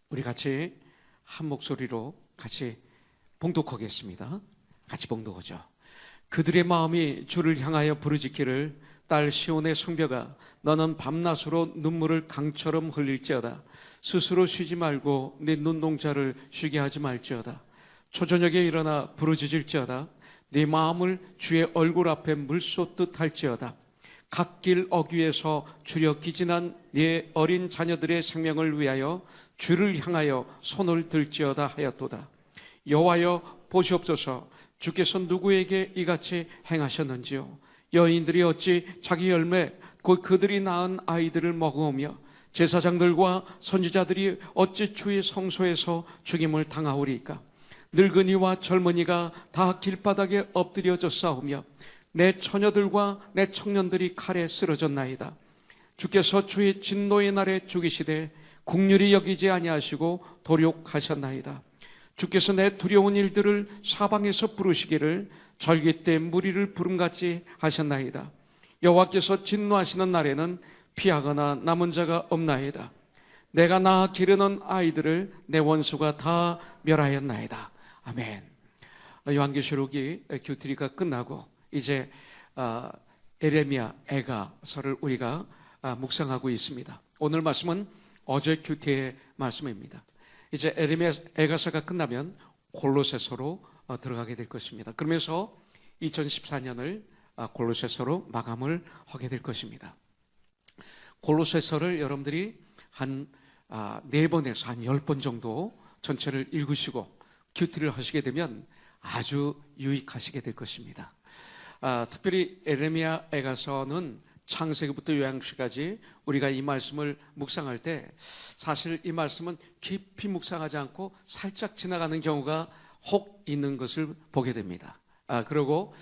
우리 같이 한 목소리로 같이 봉독하겠습니다. 같이 봉독하죠. 그들의 마음이 주를 향하여 부르짖기를 딸 시온의 성벽아 너는 밤낮으로 눈물을 강처럼 흘릴지어다. 스스로 쉬지 말고 네 눈동자를 쉬게 하지 말지어다. 초저녁에 일어나 부르짖을지어다. 네 마음을 주의 얼굴 앞에 물쏟듯 할지어다. 갓길 어귀에서 주려 기진한 네 어린 자녀들의 생명을 위하여 주를 향하여 손을 들지어다 하였도다. 여호와여 보시옵소서. 주께서 누구에게 이같이 행하셨는지요. 여인들이 어찌 자기 열매 곧 그들이 낳은 아이들을 먹으며 제사장들과 선지자들이 어찌 주의 성소에서 죽임을 당하오리까. 늙은이와 젊은이가 다 길바닥에 엎드려져 싸우며 내 처녀들과 내 청년들이 칼에 쓰러졌나이다. 주께서 주의 진노의 날에 죽이시되 국률이 여기지 아니하시고 도력하셨나이다. 주께서 내 두려운 일들을 사방에서 부르시기를 절기 때 무리를 부름같이 하셨나이다. 여호와께서 진노하시는 날에는 피하거나 남은 자가 없나이다. 내가 낳아 기르는 아이들을 내 원수가 다 멸하였나이다. 아멘. 요한계시록이 큐티리가 끝나고 이제 에레미야 애가서를 우리가 묵상하고 있습니다. 오늘 말씀은 어제 큐티의 말씀입니다. 이제 에레미야 애가서가 끝나면 골로새서로 들어가게 될 것입니다. 그러면서 2014년을 골로새서로 마감을 하게 될 것입니다. 골로새서를 여러분들이 한 4번에서 한 10번 정도 전체를 읽으시고 큐티를 하시게 되면 아주 유익하시게 될 것입니다. 특별히 에레미야 애가서는 창세기부터 요한계시까지 우리가 이 말씀을 묵상할 때 사실 이 말씀은 깊이 묵상하지 않고 살짝 지나가는 경우가 혹 있는 것을 보게 됩니다. 그리고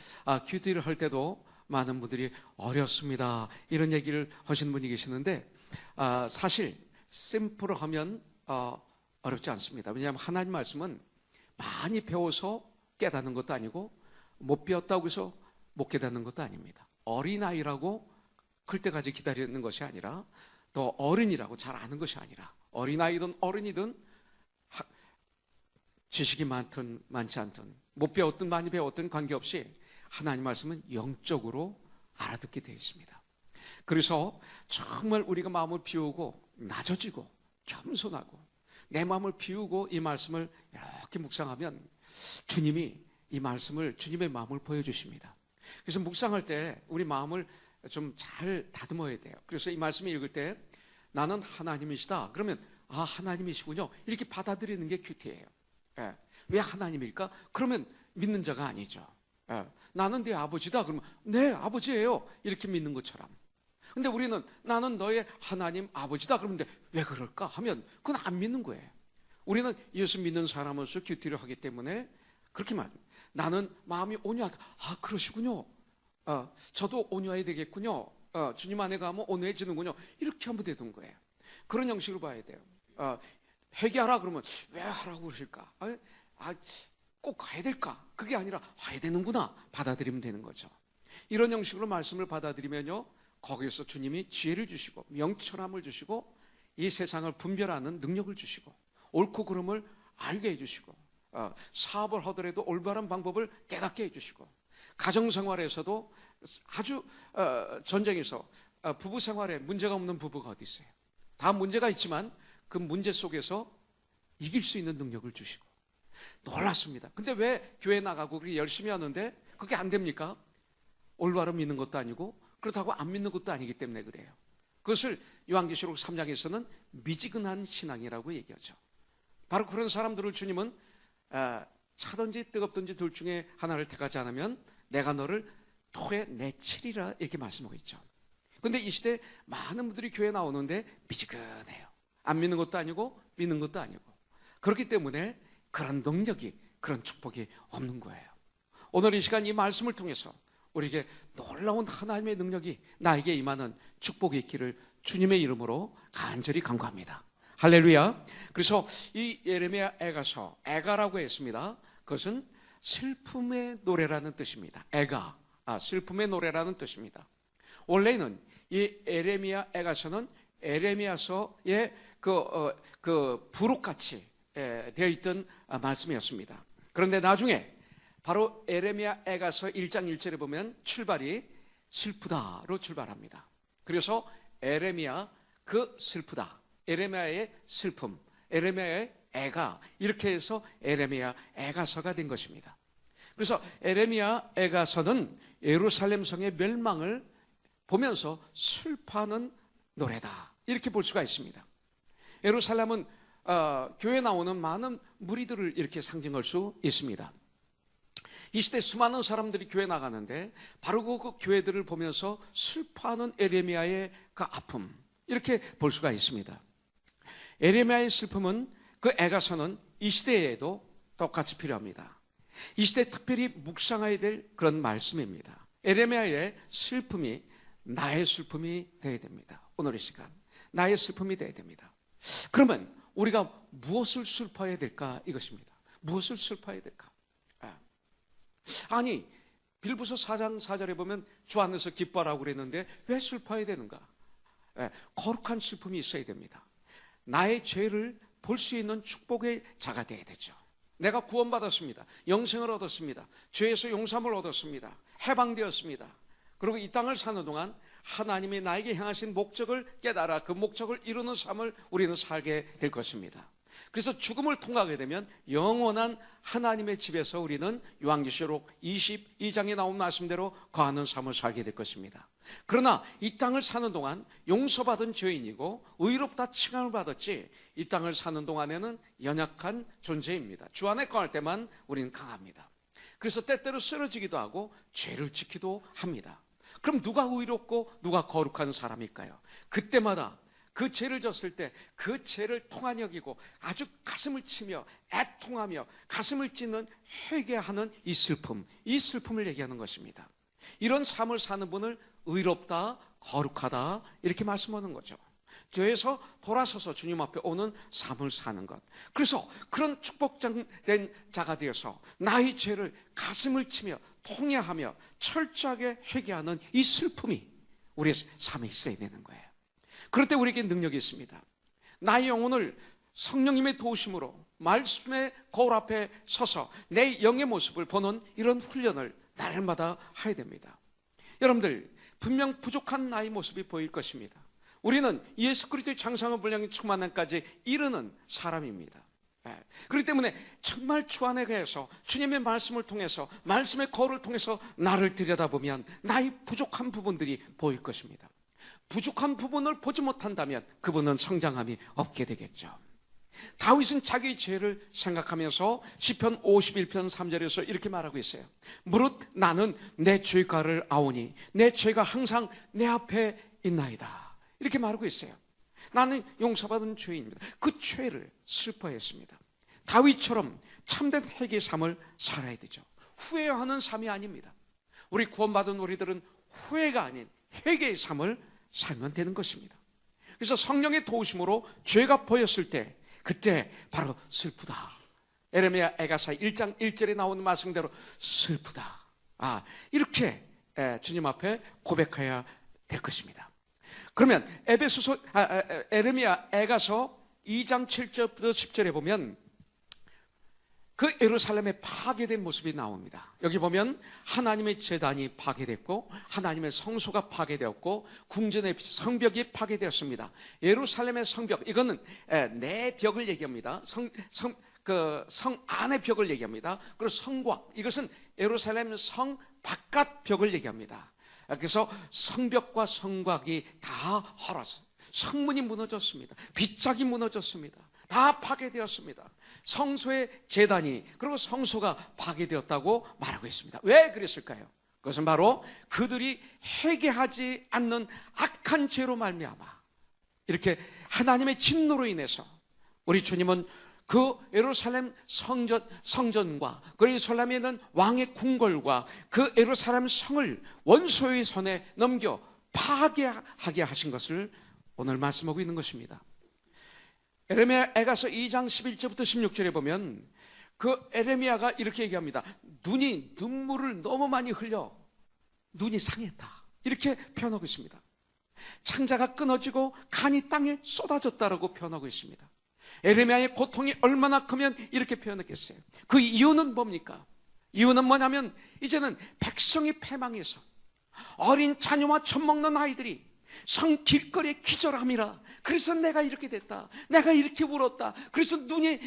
큐티를 할 때도 많은 분들이 어렵습니다 이런 얘기를 하시는 분이 계시는데 사실 심플로 하면 어렵지 않습니다. 왜냐하면 하나님 말씀은 많이 배워서 깨닫는 것도 아니고 못 배웠다고 해서 못 깨닫는 것도 아닙니다. 어린아이라고 클 때까지 기다리는 것이 아니라 또 어른이라고 잘 아는 것이 아니라 어린아이든 어른이든 지식이 많든 많지 않든 못 배웠든 많이 배웠든 관계없이 하나님 말씀은 영적으로 알아듣게 되어 있습니다. 그래서 정말 우리가 마음을 비우고 낮아지고 겸손하고 내 마음을 비우고 이 말씀을 이렇게 묵상하면 주님이 이 말씀을 주님의 마음을 보여주십니다. 그래서 묵상할 때 우리 마음을 좀 잘 다듬어야 돼요. 그래서 이 말씀을 읽을 때 나는 하나님이시다 그러면 하나님이시군요 이렇게 받아들이는 게 큐티예요. 왜 하나님일까? 그러면 믿는 자가 아니죠. 나는 네 아버지다 그러면 네 아버지예요 이렇게 믿는 것처럼. 근데 우리는 나는 너의 하나님 아버지다 그러는데 왜 그럴까 하면 그건 안 믿는 거예요. 우리는 예수 믿는 사람으로서 큐티를 하기 때문에 그렇게 말합니다. 나는 마음이 온유하다. 그러시군요. 저도 온유해야 되겠군요. 주님 안에 가면 온유해지는군요. 이렇게 하면 되는 거예요. 그런 형식으로 봐야 돼요. 회개하라 그러면 왜 하라고 그러실까? 꼭 가야 될까? 그게 아니라 해야 되는구나 받아들이면 되는 거죠. 이런 형식으로 말씀을 받아들이면요 거기에서 주님이 지혜를 주시고 명철함을 주시고 이 세상을 분별하는 능력을 주시고 옳고 그름을 알게 해주시고 사업을 하더라도 올바른 방법을 깨닫게 해주시고 가정생활에서도 아주 전쟁에서 부부 생활에 문제가 없는 부부가 어디 있어요? 다 문제가 있지만 그 문제 속에서 이길 수 있는 능력을 주시고 놀랐습니다. 근데 왜 교회 나가고 그렇게 열심히 하는데 그게 안 됩니까? 올바로 믿는 것도 아니고 그렇다고 안 믿는 것도 아니기 때문에 그래요. 그것을 요한계시록 3장에서는 미지근한 신앙이라고 얘기하죠. 바로 그런 사람들을 주님은 차든지 뜨겁든지 둘 중에 하나를 택하지 않으면 내가 너를 토에 내치리라 이렇게 말씀하고 있죠. 그런데 이 시대에 많은 분들이 교회 나오는데 미지근해요. 안 믿는 것도 아니고 믿는 것도 아니고 그렇기 때문에 그런 능력이 그런 축복이 없는 거예요. 오늘 이 시간 이 말씀을 통해서 우리에게 놀라운 하나님의 능력이 나에게 임하는 축복이 있기를 주님의 이름으로 간절히 간구합니다. 할렐루야. 그래서 이 예레미야 애가서 애가라고 했습니다. 그것은 슬픔의 노래라는 뜻입니다. 애가 슬픔의 노래라는 뜻입니다. 원래는 이 에레미야 애가서는 에레미야서의 부록같이 되어 있던 말씀이었습니다. 그런데 나중에 바로 에레미야 에가서 1장 1절에 보면 출발이 슬프다로 출발합니다. 그래서 에레미야 그 슬프다, 에레미야의 슬픔, 에레미야의 애가, 이렇게 해서 에레미야 애가서가 된 것입니다. 그래서 에레미야 애가서는 예루살렘 성의 멸망을 보면서 슬퍼하는 노래다, 이렇게 볼 수가 있습니다. 예루살렘은 교회에 나오는 많은 무리들을 이렇게 상징할 수 있습니다. 이 시대 수많은 사람들이 교회 나가는데 바로 그 교회들을 보면서 슬퍼하는 에레미야의 그 아픔, 이렇게 볼 수가 있습니다. 에레미야의 슬픔은, 그 애가서는 이 시대에도 똑같이 필요합니다. 이 시대에 특별히 묵상해야 될 그런 말씀입니다. 에레미야의 슬픔이 나의 슬픔이 되어야 됩니다. 오늘의 시간 나의 슬픔이 되어야 됩니다. 그러면 우리가 무엇을 슬퍼해야 될까, 이것입니다. 무엇을 슬퍼해야 될까? 아니, 빌보서 4장 4절에 보면 주 안에서 기뻐하라고 그랬는데 왜 슬퍼해야 되는가? 거룩한 슬픔이 있어야 됩니다. 나의 죄를 볼 수 있는 축복의 자가 되어야 되죠. 내가 구원받았습니다. 영생을 얻었습니다. 죄에서 용서함을 얻었습니다. 해방되었습니다. 그리고 이 땅을 사는 동안 하나님이 나에게 향하신 목적을 깨달아 그 목적을 이루는 삶을 우리는 살게 될 것입니다. 그래서 죽음을 통과하게 되면 영원한 하나님의 집에서 우리는 요한계시록 22장에 나온 말씀대로 거하는 삶을 살게 될 것입니다. 그러나 이 땅을 사는 동안 용서받은 죄인이고 의롭다 칭함을 받았지, 이 땅을 사는 동안에는 연약한 존재입니다. 주 안에 거할 때만 우리는 강합니다. 그래서 때때로 쓰러지기도 하고 죄를 지키기도 합니다. 그럼 누가 의롭고 누가 거룩한 사람일까요? 그때마다 그 죄를 졌을 때 그 죄를 통한 여기고 아주 가슴을 치며 애통하며 가슴을 찢는 회개하는 이 슬픔을 얘기하는 것입니다. 이런 삶을 사는 분을 의롭다, 거룩하다, 이렇게 말씀하는 거죠. 죄에서 돌아서서 주님 앞에 오는 삶을 사는 것. 그래서 그런 축복된 자가 되어서 나의 죄를 가슴을 치며 통회하며 철저하게 회개하는 이 슬픔이 우리의 삶에 있어야 되는 거예요. 그럴 때 우리에게 능력이 있습니다. 나의 영혼을 성령님의 도우심으로 말씀의 거울 앞에 서서 내 영의 모습을 보는 이런 훈련을 날마다 해야 됩니다. 여러분들, 분명 부족한 나의 모습이 보일 것입니다. 우리는 예수 그리스도의 장성한 분량이 충만함까지 이르는 사람입니다. 그렇기 때문에 정말 주 안에 가서 주님의 말씀을 통해서, 말씀의 거울을 통해서 나를 들여다보면 나의 부족한 부분들이 보일 것입니다. 부족한 부분을 보지 못한다면 그분은 성장함이 없게 되겠죠. 다윗은 자기의 죄를 생각하면서 시편 51편 3절에서 이렇게 말하고 있어요. 무릇 나는 내 죄가를 아오니 내 죄가 항상 내 앞에 있나이다, 이렇게 말하고 있어요. 나는 용서받은 죄인입니다. 그 죄를 슬퍼했습니다. 다윗처럼 참된 회개의 삶을 살아야 되죠. 후회하는 삶이 아닙니다. 우리 구원받은 우리들은 후회가 아닌 회개의 삶을 살면 되는 것입니다. 그래서 성령의 도우심으로 죄가 보였을 때 그때 바로 슬프다. 에레미야 에가서 1장 1절에 나오는 말씀대로 슬프다. 이렇게 주님 앞에 고백해야 될 것입니다. 그러면 에레미야 에가서 2장 7절부터 10절에 보면 그 예루살렘의 파괴된 모습이 나옵니다. 여기 보면 하나님의 제단이 파괴됐고 하나님의 성소가 파괴되었고 궁전의 성벽이 파괴되었습니다. 예루살렘의 성벽, 이거는 내 벽을 얘기합니다. 성 안의 벽을 얘기합니다. 그리고 성곽, 이것은 예루살렘 성 바깥 벽을 얘기합니다. 그래서 성벽과 성곽이 다 헐어서 성문이 무너졌습니다. 빗짝이 무너졌습니다. 다 파괴되었습니다. 성소의 제단이, 그리고 성소가 파괴되었다고 말하고 있습니다. 왜 그랬을까요? 그것은 바로 그들이 회개하지 않는 악한 죄로 말미암아 이렇게 하나님의 진노로 인해서 우리 주님은 그 예루살렘 성전과 그 예루살렘에 있는 왕의 궁궐과 그 예루살렘 성을 원소의 손에 넘겨 파괴하게 하신 것을 오늘 말씀하고 있는 것입니다. 에레미야 에가서 2장 11절부터 16절에 보면 그 에레미야가 이렇게 얘기합니다. 눈물을 너무 많이 흘려 눈이 상했다, 이렇게 표현하고 있습니다. 창자가 끊어지고 간이 땅에 쏟아졌다라고 표현하고 있습니다. 에레미야의 고통이 얼마나 크면 이렇게 표현했겠어요. 그 이유는 뭡니까? 이유는 뭐냐면 이제는 백성이 패망해서 어린 자녀와 젖먹는 아이들이 성 길거리에 기절함이라. 그래서 내가 이렇게 됐다, 내가 이렇게 울었다. 그래서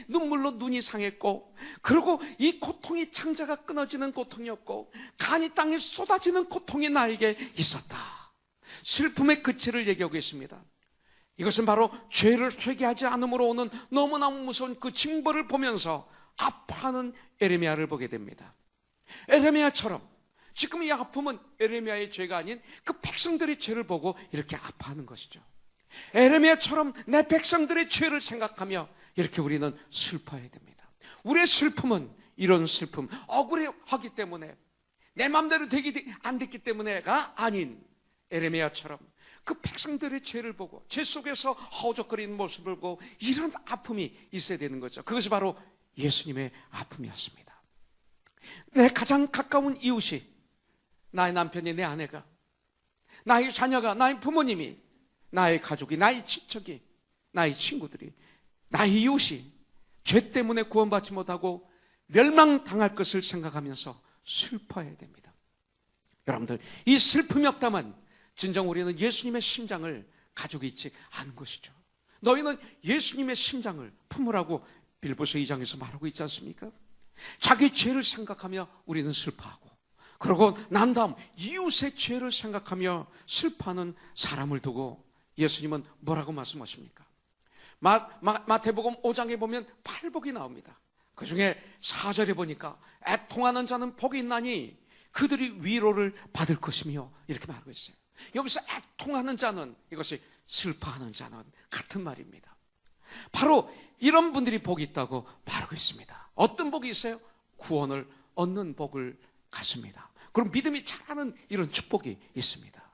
눈물로 눈이 상했고, 그리고 이 고통이 창자가 끊어지는 고통이었고 간이 땅에 쏟아지는 고통이 나에게 있었다. 슬픔의 끝을 얘기하고 있습니다. 이것은 바로 죄를 회개하지 않음으로 오는 너무너무 무서운 그 징벌을 보면서 아파하는 에레미야를 보게 됩니다. 에레미야처럼 지금 이 아픔은 에레미야의 죄가 아닌 그 백성들의 죄를 보고 이렇게 아파하는 것이죠. 에레미야처럼 내 백성들의 죄를 생각하며 이렇게 우리는 슬퍼해야 됩니다. 우리의 슬픔은 이런 슬픔, 억울해하기 때문에, 내 마음대로 안 됐기 때문에가 아닌 에레미야처럼 그 백성들의 죄를 보고 죄 속에서 허우적거리는 모습을 보고 이런 아픔이 있어야 되는 거죠. 그것이 바로 예수님의 아픔이었습니다. 내 가장 가까운 이웃이, 나의 남편이, 내 아내가, 나의 자녀가, 나의 부모님이, 나의 가족이, 나의 친척이, 나의 친구들이, 나의 이웃이 죄 때문에 구원받지 못하고 멸망당할 것을 생각하면서 슬퍼해야 됩니다. 여러분들, 이 슬픔이 없다면 진정 우리는 예수님의 심장을 가지고 있지 않은 것이죠. 너희는 예수님의 심장을 품으라고 빌보서 2장에서 말하고 있지 않습니까? 자기 죄를 생각하며 우리는 슬퍼하고, 그러고 난 다음 이웃의 죄를 생각하며 슬퍼하는 사람을 두고 예수님은 뭐라고 말씀하십니까? 마태복음 5장에 보면 8복이 나옵니다. 그 중에 4절에 보니까 애통하는 자는 복이 있나니 그들이 위로를 받을 것이며, 이렇게 말하고 있어요. 여기서 애통하는 자는, 이것이 슬퍼하는 자는 같은 말입니다. 바로 이런 분들이 복이 있다고 말하고 있습니다. 어떤 복이 있어요? 구원을 얻는 복을 갖습니다. 그럼 믿음이 자라는 이런 축복이 있습니다.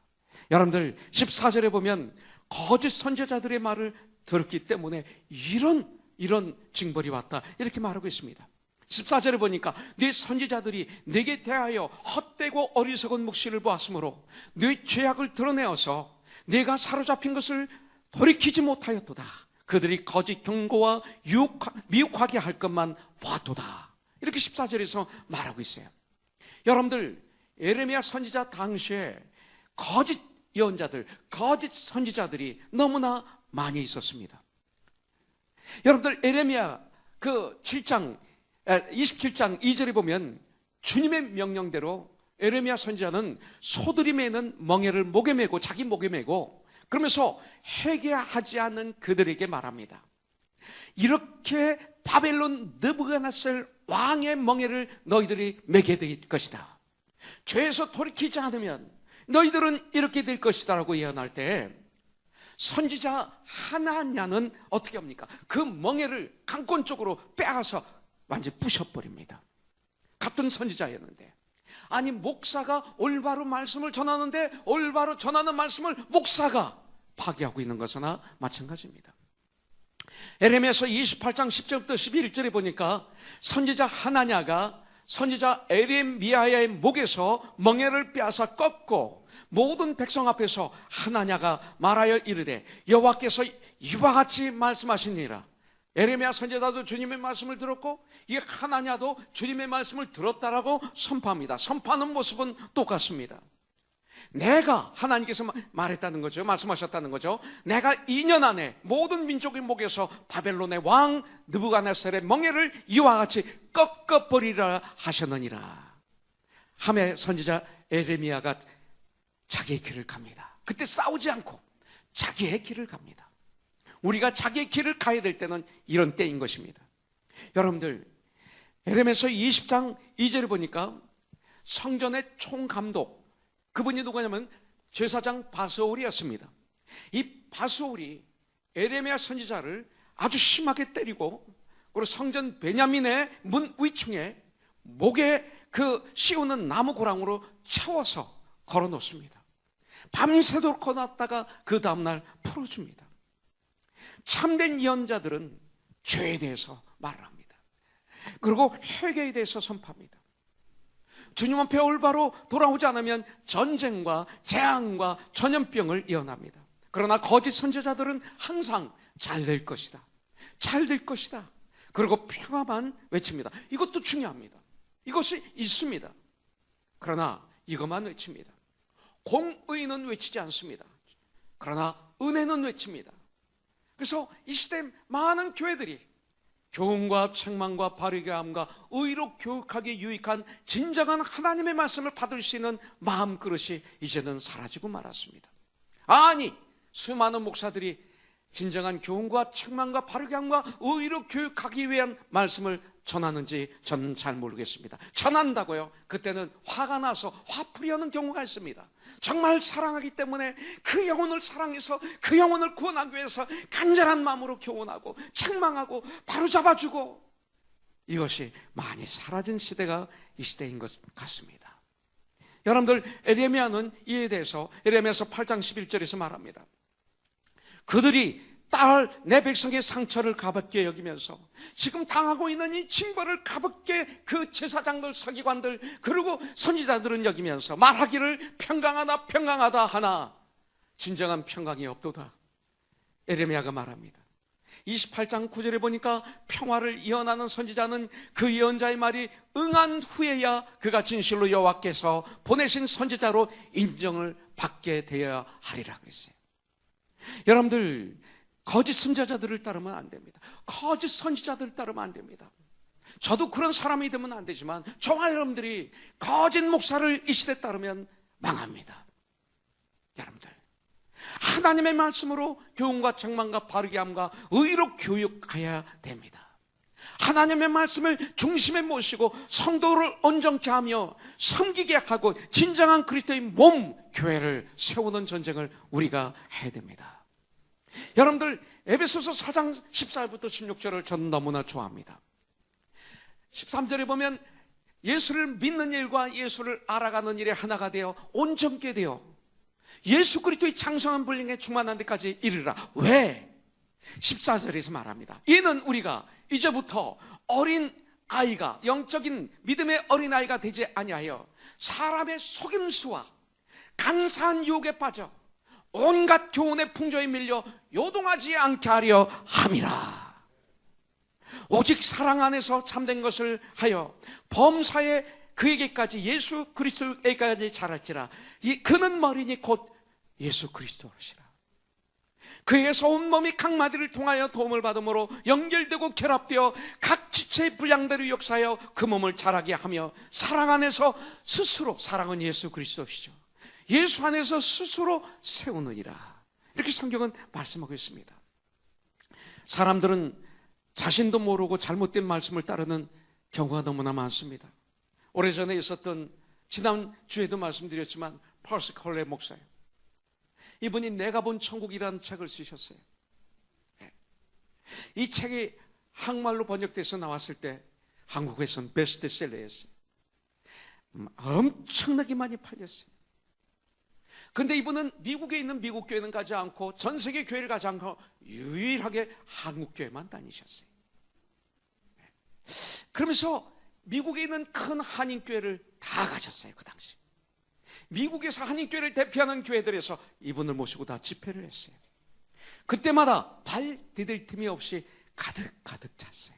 여러분들, 14절에 보면 거짓 선지자들의 말을 들었기 때문에 이런 징벌이 왔다, 이렇게 말하고 있습니다. 14절에 보니까 네 선지자들이 내게 대하여 헛되고 어리석은 묵시를 보았으므로 네 죄악을 드러내어서 내가 사로잡힌 것을 돌이키지 못하였도다. 그들이 거짓 경고와 미혹하게 할 것만 보았도다. 이렇게 14절에서 말하고 있어요. 여러분들, 에레미야 선지자 당시에 거짓 예언자들, 거짓 선지자들이 너무나 많이 있었습니다. 여러분들, 에레미야 그 27장 2절에 보면 주님의 명령대로 에레미야 선지자는 소들이 매는 멍에를 목에 매고, 자기 목에 매고, 그러면서 회개하지 않는 그들에게 말합니다. 이렇게 바벨론 느부갓네살 왕의 멍에를 너희들이 매게 될 것이다. 죄에서 돌이키지 않으면 너희들은 이렇게 될 것이다 라고 예언할 때, 선지자 하나냐는 어떻게 합니까? 그 멍에를 강권 쪽으로 빼앗아서 완전히 부셔버립니다. 같은 선지자였는데, 아니 목사가 올바로 말씀을 전하는데 올바로 전하는 말씀을 목사가 파괴하고 있는 것이나 마찬가지입니다. 에레미야서 28장 10절부터 11절에 보니까 선지자 하나냐가 선지자 에레미야의 목에서 멍에를 빼앗아 꺾고 모든 백성 앞에서 하나냐가 말하여 이르되 여호와께서 이와 같이 말씀하시니라. 에레미야 선지자도 주님의 말씀을 들었고 이 하나냐도 주님의 말씀을 들었다라고 선포합니다. 선포하는 모습은 똑같습니다. 내가, 하나님께서 말했다는 거죠. 말씀하셨다는 거죠. 내가 2년 안에 모든 민족의 목에서 바벨론의 왕 느부갓네살의 멍에를 이와 같이 꺾어버리라 하셨느니라. 하매 선지자 에레미야가 자기의 길을 갑니다. 그때 싸우지 않고 자기의 길을 갑니다. 우리가 자기의 길을 가야 될 때는 이런 때인 것입니다. 여러분들, 에레미야서 20장 2절에 보니까 성전의 총감독, 그분이 누구냐면 제사장 바스올이었습니다. 이 바스올이 에레미야 선지자를 아주 심하게 때리고, 그리고 성전 베냐민의 문 위층에 목에 그 씌우는 나무 고랑으로 채워서 걸어 놓습니다. 밤새도록 걸어놨다가 그 다음날 풀어줍니다. 참된 예언자들은 죄에 대해서 말을 합니다. 그리고 회개에 대해서 선포합니다. 주님 앞에 올바로 돌아오지 않으면 전쟁과 재앙과 전염병을 예언합니다. 그러나 거짓 선지자들은 항상 잘 될 것이다, 잘 될 것이다, 그리고 평화만 외칩니다. 이것도 중요합니다. 이것이 있습니다. 그러나 이것만 외칩니다. 공의는 외치지 않습니다. 그러나 은혜는 외칩니다. 그래서 이 시대 많은 교회들이 교훈과 책망과 바르게 함과 의로 교육하기 유익한 진정한 하나님의 말씀을 받을 수 있는 마음그릇이 이제는 사라지고 말았습니다. 아니, 수많은 목사들이 진정한 교훈과 책망과 바르게 함과 의로 교육하기 위한 말씀을 전하는지 저는 잘 모르겠습니다. 전한다고요? 그때는 화가 나서 화풀이 하는 경우가 있습니다. 정말 사랑하기 때문에 그 영혼을 사랑해서 그 영혼을 구원하기 위해서 간절한 마음으로 교훈하고 책망하고 바로잡아주고, 이것이 많이 사라진 시대가 이 시대인 것 같습니다. 여러분들, 에레미야는 이에 대해서 에레미야서 8장 11절에서 말합니다. 그들이 딸 내 백성의 상처를 가볍게 여기면서 지금 당하고 있는 이 징벌을 가볍게 그 제사장들, 서기관들, 그리고 선지자들은 여기면서 말하기를 평강하다 평강하다 하나 진정한 평강이 없도다. 에레미야가 말합니다. 28장 9절에 보니까 평화를 예언하는 선지자는 그 예언자의 말이 응한 후에야 그가 진실로 여호와께서 보내신 선지자로 인정을 받게 되어야 하리라 그랬어요. 여러분들, 거짓 선지자들을 따르면 안 됩니다. 거짓 선지자들을 따르면 안 됩니다. 저도 그런 사람이 되면 안 되지만 저와 여러분들이 거짓 목사를 이 시대에 따르면 망합니다. 여러분들, 하나님의 말씀으로 교훈과 책망과 바르게 함과 의로 교육해야 됩니다. 하나님의 말씀을 중심에 모시고 성도를 온전케 하며 섬기게 하고 진정한 그리스도의 몸, 교회를 세우는 전쟁을 우리가 해야 됩니다. 여러분들, 에베소서 4장 14절부터 16절을 저는 너무나 좋아합니다. 13절에 보면 예수를 믿는 일과 예수를 알아가는 일에 하나가 되어 온전케 되어 예수 그리스도의 장성한 분량에 충만한 데까지 이르라. 왜? 14절에서 말합니다. 이는 우리가 이제부터 어린 아이가, 영적인 믿음의 어린 아이가 되지 아니하여 사람의 속임수와 간사한 유혹에 빠져 온갖 교훈의 풍조에 밀려 요동하지 않게 하려 함이라. 오직 사랑 안에서 참된 것을 하여 범사에 그에게까지, 예수 그리스도에게까지 자랄지라. 그는 머리니 곧 예수 그리스도시라. 그에게서 온 몸이 각 마디를 통하여 도움을 받음으로 연결되고 결합되어 각 지체의 분량대로 역사하여 그 몸을 자라게 하며 사랑 안에서 스스로, 사랑은 예수 그리스도시죠, 예수 안에서 스스로 세우느니라. 이렇게 성경은 말씀하고 있습니다. 사람들은 자신도 모르고 잘못된 말씀을 따르는 경우가 너무나 많습니다. 오래전에 있었던, 지난 주에도 말씀드렸지만, 펄스 컬레 목사예요. 이분이 내가 본 천국이라는 책을 쓰셨어요. 이 책이 한국말로 번역돼서 나왔을 때 한국에서는 베스트셀러였어요. 엄청나게 많이 팔렸어요. 근데 이분은 미국에 있는 미국 교회는 가지 않고 전 세계 교회를 가지 않고 유일하게 한국 교회만 다니셨어요. 그러면서 미국에 있는 큰 한인교회를 다 가셨어요. 그 당시 미국에서 한인교회를 대표하는 교회들에서 이분을 모시고 다 집회를 했어요. 그때마다 발 디딜 틈이 없이 가득 찼어요.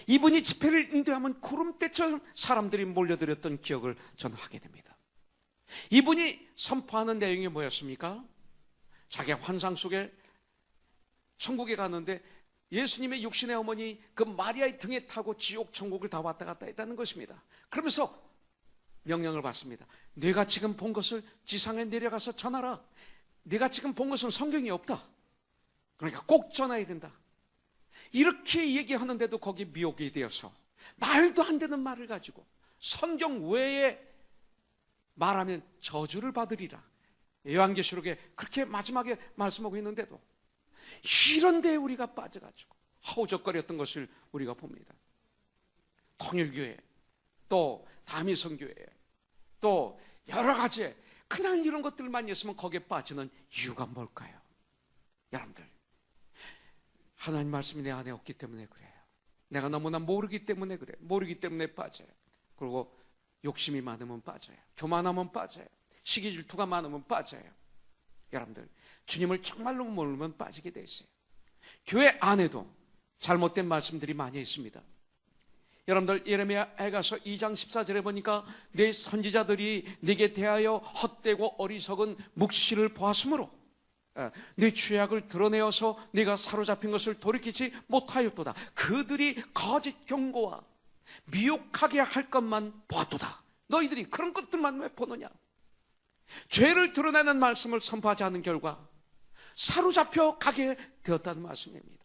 이분이 집회를 인도하면 구름대처럼 사람들이 몰려들었던 기억을 저는 하게 됩니다. 이분이 선포하는 내용이 뭐였습니까? 자기 환상 속에 천국에 가는데 예수님의 육신의 어머니 그 마리아의 등에 타고 지옥 천국을 다 왔다 갔다 했다는 것입니다. 그러면서 명령을 받습니다. 네가 지금 본 것을 지상에 내려가서 전하라. 네가 지금 본 것은 성경이 없다. 그러니까 꼭 전해야 된다. 이렇게 얘기하는데도 거기 미혹이 되어서 말도 안 되는 말을 가지고 성경 외에 말하면 저주를 받으리라. 요한계시록에 그렇게 마지막에 말씀하고 있는데도 이런 데에 우리가 빠져가지고 허우적거렸던 것을 우리가 봅니다. 통일교회, 또 다미성교회, 또 여러 가지 그냥 이런 것들만 있으면 거기에 빠지는 이유가 뭘까요? 여러분들, 하나님 말씀이 내 안에 없기 때문에 그래요. 내가 너무나 모르기 때문에 그래요. 모르기 때문에 빠져요. 그리고 욕심이 많으면 빠져요. 교만하면 빠져요. 시기 질투가 많으면 빠져요. 여러분들, 주님을 정말로 모르면 빠지게 돼 있어요. 교회 안에도 잘못된 말씀들이 많이 있습니다. 여러분들, 예레미야에 가서 2장 14절에 보니까 내 선지자들이 네게 대하여 헛되고 어리석은 묵시를 보았으므로 네 죄악을 드러내어서 네가 사로잡힌 것을 돌이키지 못하였도다. 그들이 거짓 경고와 미혹하게 할 것만 보았도다. 너희들이 그런 것들만 왜 보느냐? 죄를 드러내는 말씀을 선포하지 않은 결과 사로잡혀 가게 되었다는 말씀입니다.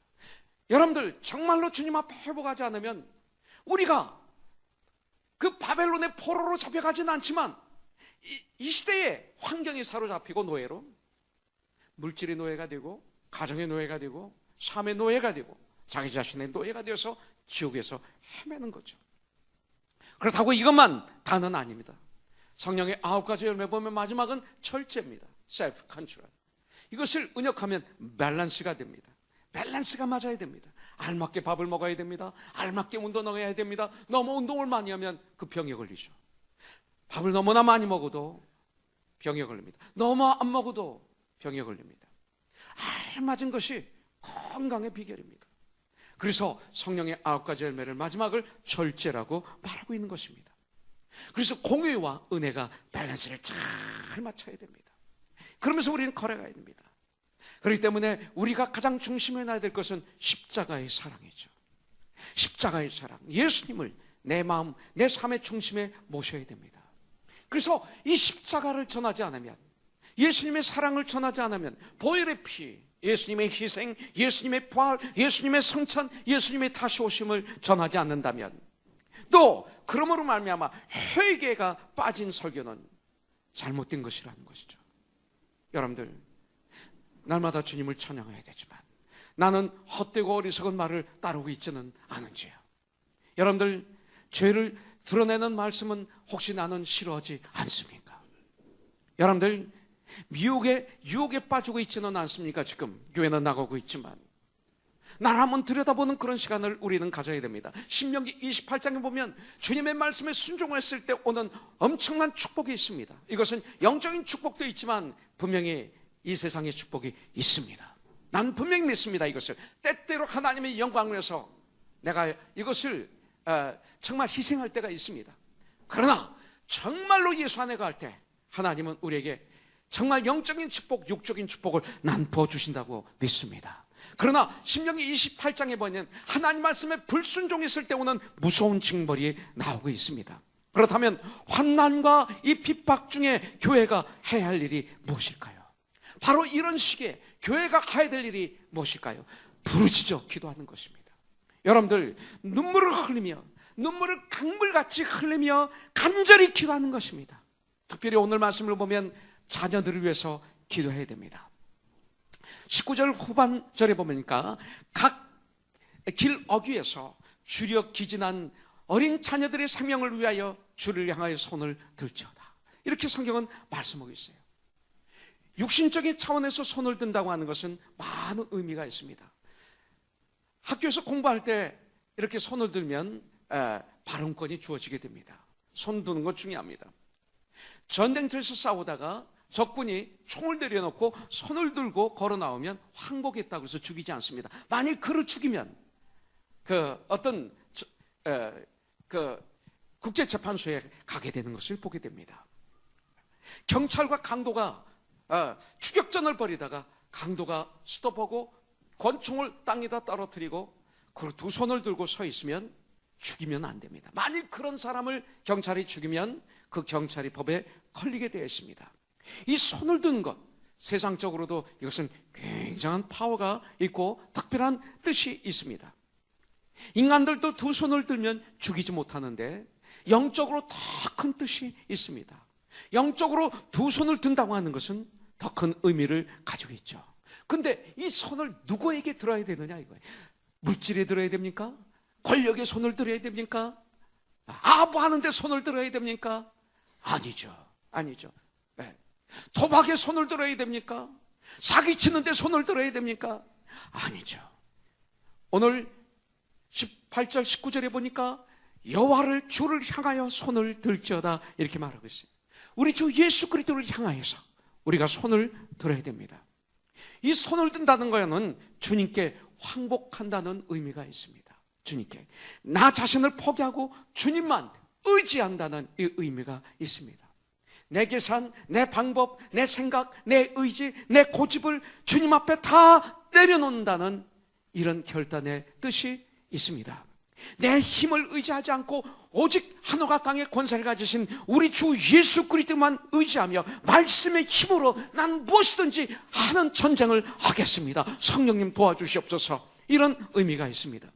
여러분들, 정말로 주님 앞에 회복하지 않으면 우리가 그 바벨론의 포로로 잡혀가지는 않지만 이 시대의 환경이 사로잡히고 노예로, 물질의 노예가 되고 가정의 노예가 되고 삶의 노예가 되고 자기 자신의 노예가 되어서 지옥에서 헤매는 거죠. 그렇다고 이것만 다는 아닙니다. 성령의 9가지 열매 보면 마지막은 절제입니다. self control. 이것을 은역하면 밸런스가 됩니다. 밸런스가 맞아야 됩니다. 알맞게 밥을 먹어야 됩니다. 알맞게 운동을 해야 됩니다. 너무 운동을 많이 하면 그 병에 걸리죠. 밥을 너무나 많이 먹어도 병에 걸립니다. 너무 안 먹어도 병에 걸립니다. 알맞은 것이 건강의 비결입니다. 그래서 성령의 9가지 열매를 마지막을 절제라고 말하고 있는 것입니다. 그래서 공의와 은혜가 밸런스를 잘 맞춰야 됩니다. 그러면서 우리는 걸어가야 됩니다. 그렇기 때문에 우리가 가장 중심에 놔야 될 것은 십자가의 사랑이죠. 십자가의 사랑, 예수님을 내 마음, 내 삶의 중심에 모셔야 됩니다. 그래서 이 십자가를 전하지 않으면, 예수님의 사랑을 전하지 않으면, 보혈의 피, 예수님의 희생, 예수님의 부활, 예수님의 성천, 예수님의 다시 오심을 전하지 않는다면, 또 그러므로 말미암아 회개가 빠진 설교는 잘못된 것이라는 것이죠. 여러분들, 날마다 주님을 찬양해야 되지만 나는 헛되고 어리석은 말을 따르고 있지는 않은지요. 여러분들, 죄를 드러내는 말씀은 혹시 나는 싫어하지 않습니까? 여러분들, 유혹에 빠지고 있지는 않습니까? 지금 교회는 나가고 있지만 나를 한번 들여다보는 그런 시간을 우리는 가져야 됩니다. 신명기 28장에 보면 주님의 말씀에 순종했을 때 오는 엄청난 축복이 있습니다. 이것은 영적인 축복도 있지만 분명히 이 세상의 축복이 있습니다. 난 분명히 믿습니다. 이것을 때때로 하나님의 영광을 위해서 내가 이것을 정말 희생할 때가 있습니다. 그러나 정말로 예수 안에 갈 때 하나님은 우리에게 정말 영적인 축복, 육적인 축복을 난 부어주신다고 믿습니다. 그러나 신명기 28장에 보면 하나님 말씀에 불순종했을 때 오는 무서운 징벌이 나오고 있습니다. 그렇다면 환난과 이 핍박 중에 교회가 해야 할 일이 무엇일까요? 바로 이런 시기에 교회가 해야 될 일이 무엇일까요? 부르짖어 기도하는 것입니다. 여러분들, 눈물을 흘리며, 눈물을 강물같이 흘리며 간절히 기도하는 것입니다. 특별히 오늘 말씀을 보면 자녀들을 위해서 기도해야 됩니다. 19절 후반절에 보니까 각 길 어귀에서 주력 기진한 어린 자녀들의 생명을 위하여 주를 향하여 손을 들지어다. 이렇게 성경은 말씀하고 있어요. 육신적인 차원에서 손을 든다고 하는 것은 많은 의미가 있습니다. 학교에서 공부할 때 이렇게 손을 들면 발언권이 주어지게 됩니다. 손 드는 건 중요합니다. 전쟁터에서 싸우다가 적군이 총을 내려놓고 손을 들고 걸어 나오면 항복했다고 해서 죽이지 않습니다. 만일 그를 죽이면 국제재판소에 가게 되는 것을 보게 됩니다. 경찰과 강도가 추격전을 벌이다가 강도가 스톱하고 권총을 땅에다 떨어뜨리고 그 두 손을 들고 서 있으면 죽이면 안 됩니다. 만일 그런 사람을 경찰이 죽이면 그 경찰이 법에 걸리게 되어 있습니다. 이 손을 든 것, 세상적으로도 이것은 굉장한 파워가 있고 특별한 뜻이 있습니다. 인간들도 두 손을 들면 죽이지 못하는데 영적으로 더 큰 뜻이 있습니다. 영적으로 두 손을 든다고 하는 것은 더 큰 의미를 가지고 있죠. 근데 이 손을 누구에게 들어야 되느냐 이거예요. 물질에 들어야 됩니까? 권력에 손을 들어야 됩니까? 아부하는데 손을 들어야 됩니까? 아니죠. 네. 도박에 손을 들어야 됩니까? 사기치는데 손을 들어야 됩니까? 아니죠. 오늘 18절 19절에 보니까 여호와를 주를 향하여 손을 들지어다 이렇게 말하고 있어요. 우리 주 예수 그리스도를 향하여서 우리가 손을 들어야 됩니다. 이 손을 든다는 거에는 주님께 황복한다는 의미가 있습니다. 주님께 나 자신을 포기하고 주님만 의지한다는 이 의미가 있습니다. 내 계산, 내 방법, 내 생각, 내 의지, 내 고집을 주님 앞에 다 내려놓는다는 이런 결단의 뜻이 있습니다. 내 힘을 의지하지 않고 오직 하늘과 땅의 권세를 가지신 우리 주 예수 그리스도만 의지하며 말씀의 힘으로 난 무엇이든지 하는 전쟁을 하겠습니다. 성령님 도와주시옵소서. 이런 의미가 있습니다.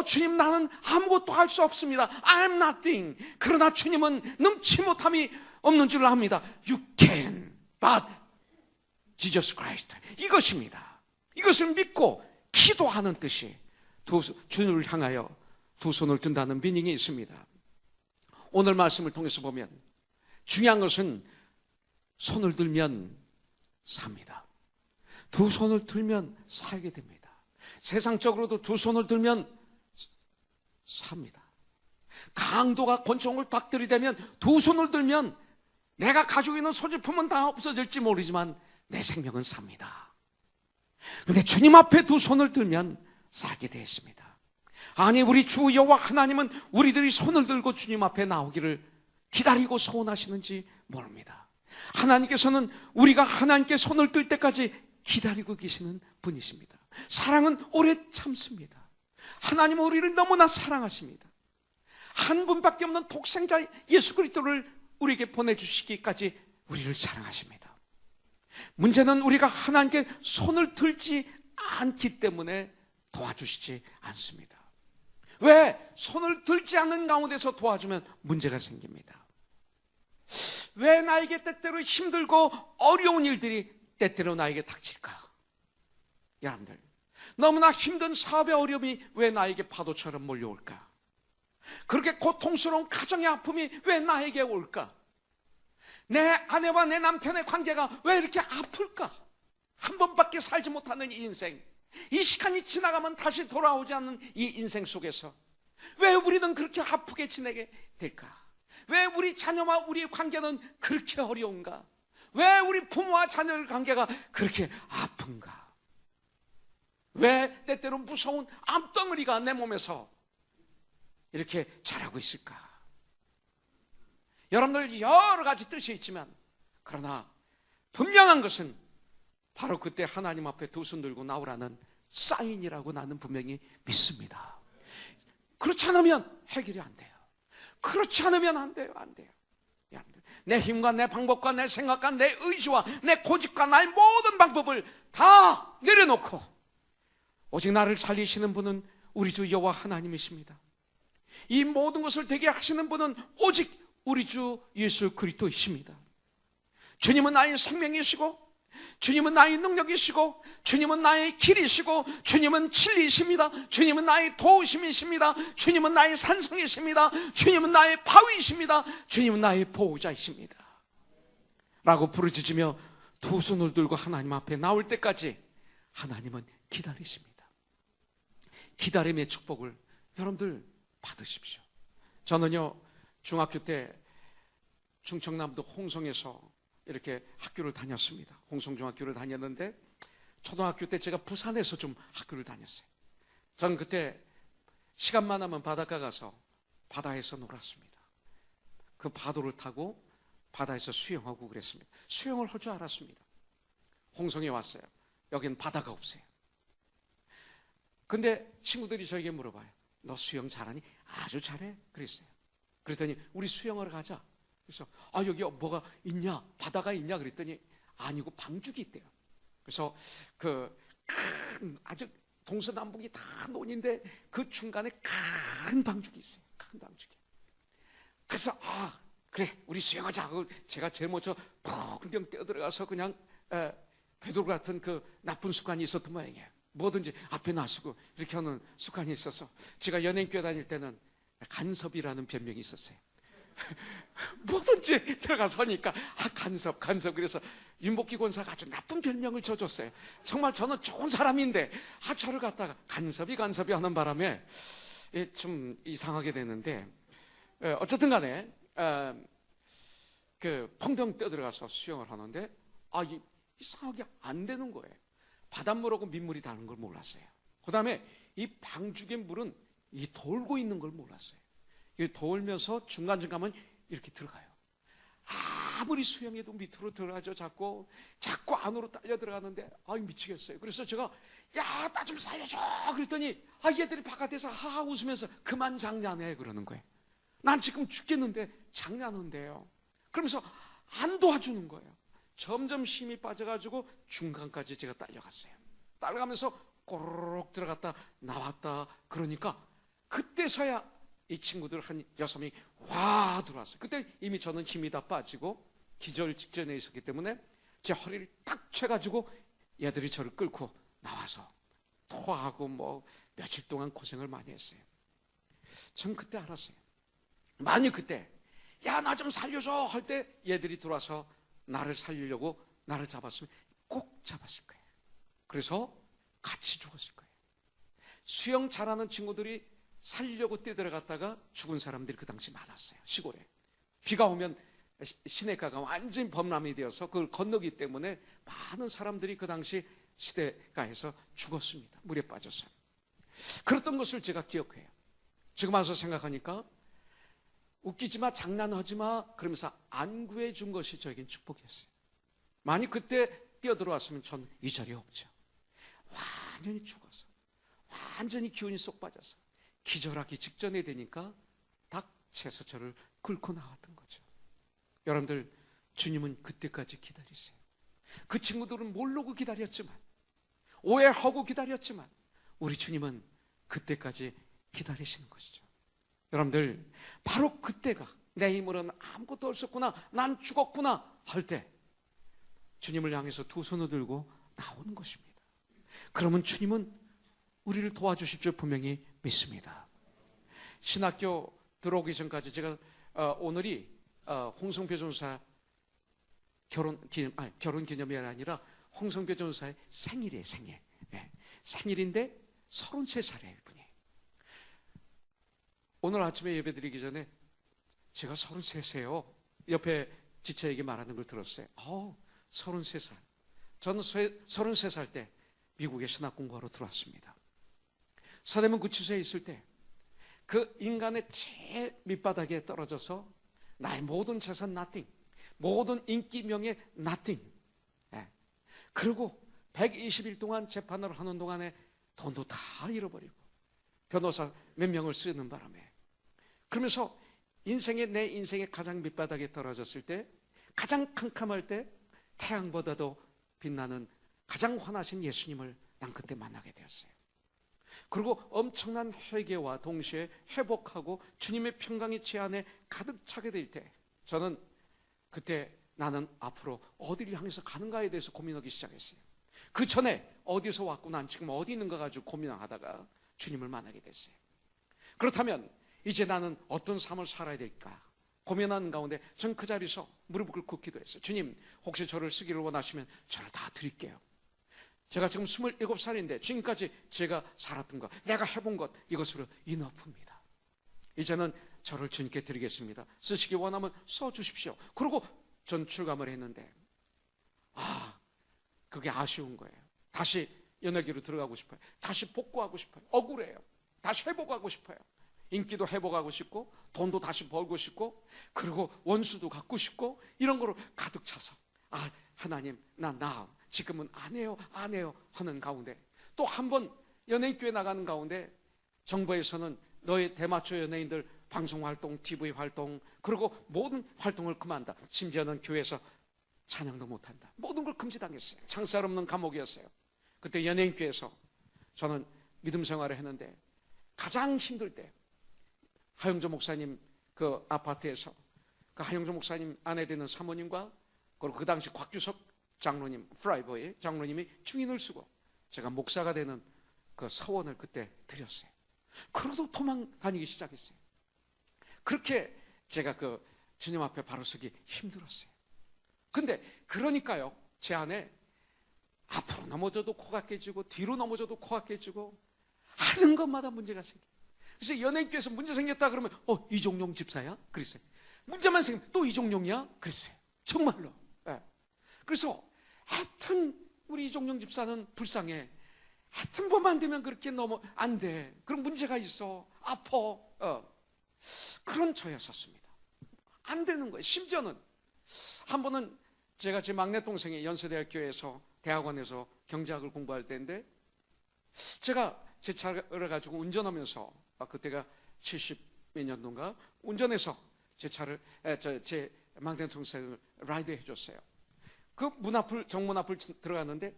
주님, 나는 아무것도 할 수 없습니다. I'm nothing. 그러나 주님은 능치 못함이 없는 줄 압니다. You can, but Jesus Christ. 이것입니다. 이것을 믿고 기도하는 뜻이 주님을 향하여 두 손을 든다는 미닝이 있습니다. 오늘 말씀을 통해서 보면 중요한 것은 손을 들면 삽니다. 두 손을 들면 살게 됩니다. 세상적으로도 두 손을 들면 삽니다. 강도가 권총을 딱 들이대면 두 손을 들면 내가 가지고 있는 소지품은 다 없어질지 모르지만 내 생명은 삽니다. 그런데 주님 앞에 두 손을 들면 살게 되어 있습니다. 아니, 우리 주 여호와 하나님은 우리들이 손을 들고 주님 앞에 나오기를 기다리고 소원하시는지 모릅니다. 하나님께서는 우리가 하나님께 손을 들 때까지 기다리고 계시는 분이십니다. 사랑은 오래 참습니다. 하나님은 우리를 너무나 사랑하십니다. 한 분밖에 없는 독생자 예수 그리스도를 우리에게 보내주시기까지 우리를 사랑하십니다. 문제는 우리가 하나님께 손을 들지 않기 때문에 도와주시지 않습니다. 왜? 손을 들지 않는 가운데서 도와주면 문제가 생깁니다. 왜 나에게 때때로 힘들고 어려운 일들이 때때로 나에게 닥칠까? 여러분들, 너무나 힘든 사업의 어려움이 왜 나에게 파도처럼 몰려올까? 그렇게 고통스러운 가정의 아픔이 왜 나에게 올까? 내 아내와 내 남편의 관계가 왜 이렇게 아플까? 한 번밖에 살지 못하는 이 인생, 이 시간이 지나가면 다시 돌아오지 않는 이 인생 속에서 왜 우리는 그렇게 아프게 지내게 될까? 왜 우리 자녀와 우리의 관계는 그렇게 어려운가? 왜 우리 부모와 자녀의 관계가 그렇게 아픈가? 왜 때때로 무서운 암덩어리가 내 몸에서 이렇게 자라고 있을까? 여러분들 여러 가지 뜻이 있지만 그러나 분명한 것은 바로 그때 하나님 앞에 두 손 들고 나오라는 사인이라고 나는 분명히 믿습니다. 그렇지 않으면 해결이 안 돼요. 그렇지 않으면 안 돼요. 안 돼요. 내 힘과 내 방법과 내 생각과 내 의지와 내 고집과 나의 모든 방법을 다 내려놓고 오직 나를 살리시는 분은 우리 주 여호와 하나님이십니다. 이 모든 것을 되게 하시는 분은 오직 우리 주 예수 그리스도이십니다. 주님은 나의 생명이시고 주님은 나의 능력이시고 주님은 나의 길이시고 주님은 진리이십니다. 주님은 나의 도우심이십니다. 주님은 나의 산성이십니다. 주님은 나의 바위이십니다. 주님은 나의 보호자이십니다 라고 부르짖으며 두 손을 들고 하나님 앞에 나올 때까지 하나님은 기다리십니다. 기다림의 축복을 여러분들 받으십시오. 저는요, 중학교 때 충청남도 홍성에서 이렇게 학교를 다녔습니다. 홍성중학교를 다녔는데 초등학교 때 제가 부산에서 좀 학교를 다녔어요. 저는 그때 시간만 하면 바닷가 가서 바다에서 놀았습니다. 그 파도를 타고 바다에서 수영하고 그랬습니다. 수영을 할 줄 알았습니다. 홍성에 왔어요. 여긴 바다가 없어요. 근데 친구들이 저에게 물어봐요. 너 수영 잘하니? 아주 잘해. 그랬어요. 그랬더니 우리 수영하러 가자. 그래서 여기 뭐가 있냐? 바다가 있냐? 그랬더니 아니고 방죽이 있대요. 그래서 그 큰 아주 동서남북이 다 논인데 그 중간에 큰 방죽이 있어요. 큰 방죽이. 그래서 그래 우리 수영하자. 제가 제일 먼저 펑병 뛰어들어가서 그냥 베드로 같은 그 나쁜 습관이 있었던 모양이에요. 뭐든지 앞에 나서고 이렇게 하는 습관이 있어서 제가 연예인교회 다닐 때는 간섭이라는 별명이 있었어요. 뭐든지 들어가서 하니까 간섭 그래서 윤복기 권사가 아주 나쁜 별명을 줘줬어요. 정말 저는 좋은 사람인데 저를 갖다가 간섭이 하는 바람에 좀 이상하게 되는데, 어쨌든 간에 그 펑덩 뛰어들어가서 수영을 하는데 이상하게 안 되는 거예요. 바닷물하고 민물이 다른 걸 몰랐어요. 그 다음에 이 방죽의 물은 이 돌고 있는 걸 몰랐어요. 이 돌면서 중간중간은 이렇게 들어가요. 아무리 수영해도 밑으로 들어가죠. 자꾸 안으로 딸려 들어가는데 미치겠어요. 그래서 제가 야, 나 좀 살려줘 그랬더니 얘들이 바깥에서 하하 웃으면서 그만 장난해 그러는 거예요. 난 지금 죽겠는데 장난한대요. 그러면서 안 도와주는 거예요. 점점 힘이 빠져가지고 중간까지 제가 딸려갔어요. 딸려가면서 꼬르륵 들어갔다 나왔다 그러니까 그때서야 이 친구들 한 6명이 와 들어왔어요. 그때 이미 저는 힘이 다 빠지고 기절 직전에 있었기 때문에 제 허리를 딱 채가지고 얘들이 저를 끌고 나와서 토하고 뭐 며칠 동안 고생을 많이 했어요. 전 그때 알았어요. 만약 그때 야, 나 좀 살려줘 할 때 얘들이 들어와서 나를 살리려고 나를 잡았으면 꼭 잡았을 거예요. 그래서 같이 죽었을 거예요. 수영 잘하는 친구들이 살려고 뛰어들어갔다가 죽은 사람들이 그 당시 많았어요. 시골에 비가 오면 시내가가 완전히 범람이 되어서 그걸 건너기 때문에 많은 사람들이 그 당시 시내가에서 죽었습니다. 물에 빠져서. 그랬던 것을 제가 기억해요. 지금 와서 생각하니까 웃기지 마, 장난하지 마 그러면서 안 구해준 것이 저에겐 축복이었어요. 만약 그때 뛰어들어왔으면 전 이 자리에 없죠. 완전히 죽어서 완전히 기운이 쏙 빠져서 기절하기 직전에 되니까 닥쳐서 저를 끌고 나왔던 거죠. 여러분들, 주님은 그때까지 기다리세요. 그 친구들은 모르고 기다렸지만, 오해하고 기다렸지만 우리 주님은 그때까지 기다리시는 것이죠. 여러분들, 바로 그때가 내 힘으로는 아무것도 할 수 없구나, 난 죽었구나 할 때 주님을 향해서 두 손을 들고 나오는 것입니다. 그러면 주님은 우리를 도와주실 줄 분명히 믿습니다. 신학교 들어오기 전까지 제가 오늘이 홍성표 전사 결혼 기념이 아니라 홍성표 전사의 생일이에요. 생일. 네. 생일인데 33살이에요. 분이. 오늘 아침에 예배드리기 전에 제가 33세요. 옆에 지체에게 말하는 걸 들었어요. 33살. 저는 33살 때 미국에 신학 공부하러 들어왔습니다. 서대문 구치소에 있을 때 그 인간의 제일 밑바닥에 떨어져서 나의 모든 재산 nothing, 모든 인기 명예 nothing. 그리고 120일 동안 재판을 하는 동안에 돈도 다 잃어버리고 변호사 몇 명을 쓰는 바람에 그러면서 내 인생의 가장 밑바닥에 떨어졌을 때 가장 캄캄할 때 태양보다도 빛나는 가장 환하신 예수님을 난 그때 만나게 되었어요. 그리고 엄청난 회개와 동시에 회복하고 주님의 평강이 제 안에 가득 차게 될 때 저는 그때 나는 앞으로 어디를 향해서 가는가에 대해서 고민하기 시작했어요. 그 전에 어디서 왔고 난 지금 어디 있는가 가지고 고민하다가 주님을 만나게 됐어요. 그렇다면 이제 나는 어떤 삶을 살아야 될까 고민하는 가운데 전 그 자리에서 무릎을 꿇고 기도했어요. 주님, 혹시 저를 쓰기를 원하시면 저를 다 드릴게요. 제가 지금 27살인데 지금까지 제가 살았던 것, 내가 해본 것, 이것으로 이너프입니다. 이제는 저를 주님께 드리겠습니다. 쓰시기 원하면 써주십시오. 그리고 전 출감을 했는데 그게 아쉬운 거예요. 다시 연예계로 들어가고 싶어요. 다시 복구하고 싶어요. 억울해요. 다시 회복하고 싶어요. 인기도 회복하고 싶고 돈도 다시 벌고 싶고 그리고 원수도 갖고 싶고 이런 거로 가득 차서 하나님 나 지금은 안 해요 하는 가운데 또 한 번 연예인교회 나가는 가운데 정부에서는 너의 대마초 연예인들 방송활동, TV 활동 그리고 모든 활동을 금한다. 심지어는 교회에서 찬양도 못한다. 모든 걸 금지당했어요. 창살 없는 감옥이었어요. 그때 연예인교회에서 저는 믿음 생활을 했는데 가장 힘들 때 하영조 목사님 그 아파트에서 그 하영조 목사님 아내 되는 사모님과 그리고 그 당시 곽규석 장로님, 프라이버의 장로님이 중인을 쓰고 제가 목사가 되는 그 서원을 그때 드렸어요. 그러도 도망다니기 시작했어요. 그렇게 제가 그 주님 앞에 바로 서기 힘들었어요. 근데 그러니까요, 제 안에 앞으로 넘어져도 코가 깨지고 뒤로 넘어져도 코가 깨지고 하는 것마다 문제가 생겨요. 그래서 연예인께서 문제 생겼다 그러면 이종용 집사야? 그랬어요. 문제만 생기면 또 이종용이야? 그랬어요. 정말로. 예. 그래서 하여튼 우리 이종용 집사는 불쌍해. 하여튼 뭐만 안 되면 그렇게 너무 안 돼. 그런 문제가 있어. 아파. 그런 저였었습니다. 안 되는 거예요. 심지어는 한 번은 제가 제 막내 동생이 연세대학교에서 대학원에서 경제학을 공부할 때인데 제가 제 차를 가지고 운전하면서 그때가 70 몇 년도인가 운전해서 제 차를 제 막내 동생을 라이드 해줬어요. 그 문 앞을 정문 앞을 들어갔는데